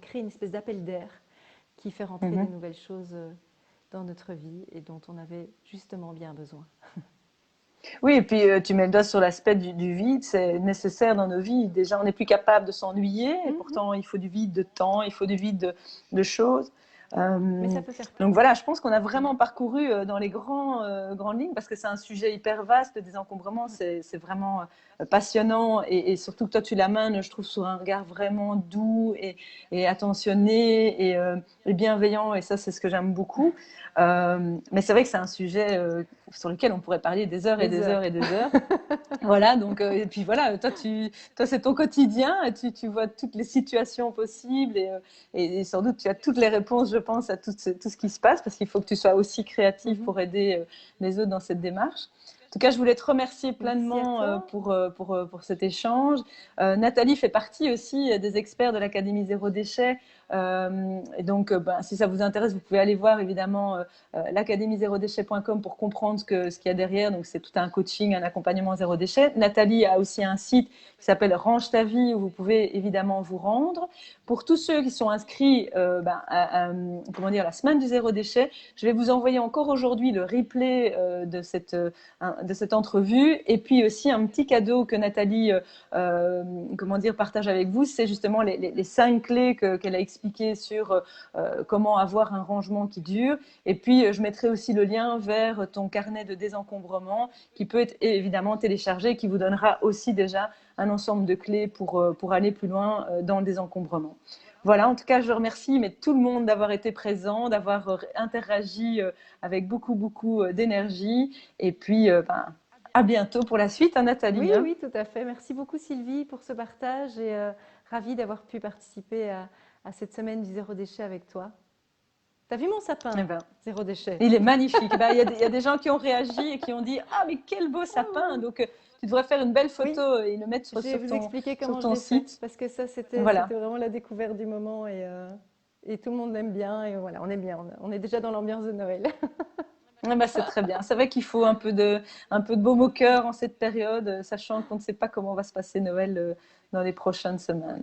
crée une espèce d'appel d'air qui fait rentrer des Mhm. nouvelles choses dans notre vie et dont on avait justement bien besoin. Oui, et puis tu mets le doigt sur l'aspect du vide, c'est nécessaire dans nos vies. Déjà, on n'est plus capable de s'ennuyer, et pourtant, il faut du vide de temps, il faut du vide de choses. Mais ça peut faire peur. Donc voilà, je pense qu'on a vraiment parcouru dans les grandes lignes, parce que c'est un sujet hyper vaste, le désencombrement, c'est vraiment passionnant, et surtout que toi, tu l'amènes, je trouve, sur un regard vraiment doux et attentionné et bienveillant, et ça, c'est ce que j'aime beaucoup. Mais c'est vrai que c'est un sujet sur lequel on pourrait parler des heures et Des des heures. heures et des heures. Voilà, donc, et puis voilà, toi c'est ton quotidien, tu vois toutes les situations possibles et sans doute tu as toutes les réponses, je pense, à tout ce qui se passe, parce qu'il faut que tu sois aussi créatif pour aider les autres dans cette démarche. En tout cas, je voulais te remercier Merci à pleinement toi. pour cet échange. Nathalie fait partie aussi des experts de l'Académie Zéro Déchet. Et donc, si ça vous intéresse, vous pouvez aller voir évidemment l'académie-zérodéchet.com pour comprendre ce qu'il y a derrière. Donc, c'est tout un coaching, un accompagnement zéro déchet. Nathalie a aussi un site qui s'appelle Range ta vie, où vous pouvez évidemment vous rendre. Pour tous ceux qui sont inscrits comment dire, la semaine du zéro déchet, je vais vous envoyer encore aujourd'hui le replay de cette entrevue, et puis aussi un petit cadeau que Nathalie comment dire, partage avec vous. C'est justement les 5 clés qu'elle a expliquées sur comment avoir un rangement qui dure. Et puis, je mettrai aussi le lien vers ton carnet de désencombrement qui peut être évidemment téléchargé et qui vous donnera aussi déjà un ensemble de clés pour aller plus loin dans le désencombrement. Voilà, en tout cas, je remercie tout le monde d'avoir été présent, d'avoir interagi avec beaucoup, beaucoup d'énergie. Et puis, à bientôt pour la suite, hein, Nathalie. Oui, Hein. oui, tout à fait. Merci beaucoup Sylvie pour ce partage et ravie d'avoir pu participer à cette semaine du zéro déchet avec toi. T'as vu mon sapin, Eh ben, zéro déchet? il est magnifique. Il y a des gens qui ont réagi et qui ont dit « Ah, mais quel beau sapin !» Donc, tu devrais faire une belle Oui, photo et le mettre je vais vous expliquer sur comment je ton l'ai fait site. parce que ça, c'était Voilà. vraiment la découverte du moment et tout le monde l'aime bien et voilà, on est bien, on est déjà dans l'ambiance de Noël. Eh ben, c'est très bien. C'est vrai qu'il faut un peu de baume au cœur en cette période, sachant qu'on ne sait pas comment va se passer Noël dans les prochaines semaines.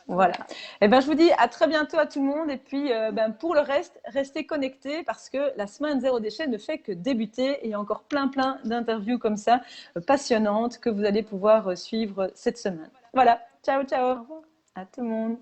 Voilà. Eh ben, je vous dis à très bientôt à tout le monde. Et puis, pour le reste, restez connectés, parce que la semaine zéro déchet ne fait que débuter. Et il y a encore plein d'interviews comme ça, passionnantes, que vous allez pouvoir suivre cette semaine. Voilà. Ciao, ciao. Au revoir. À tout le monde.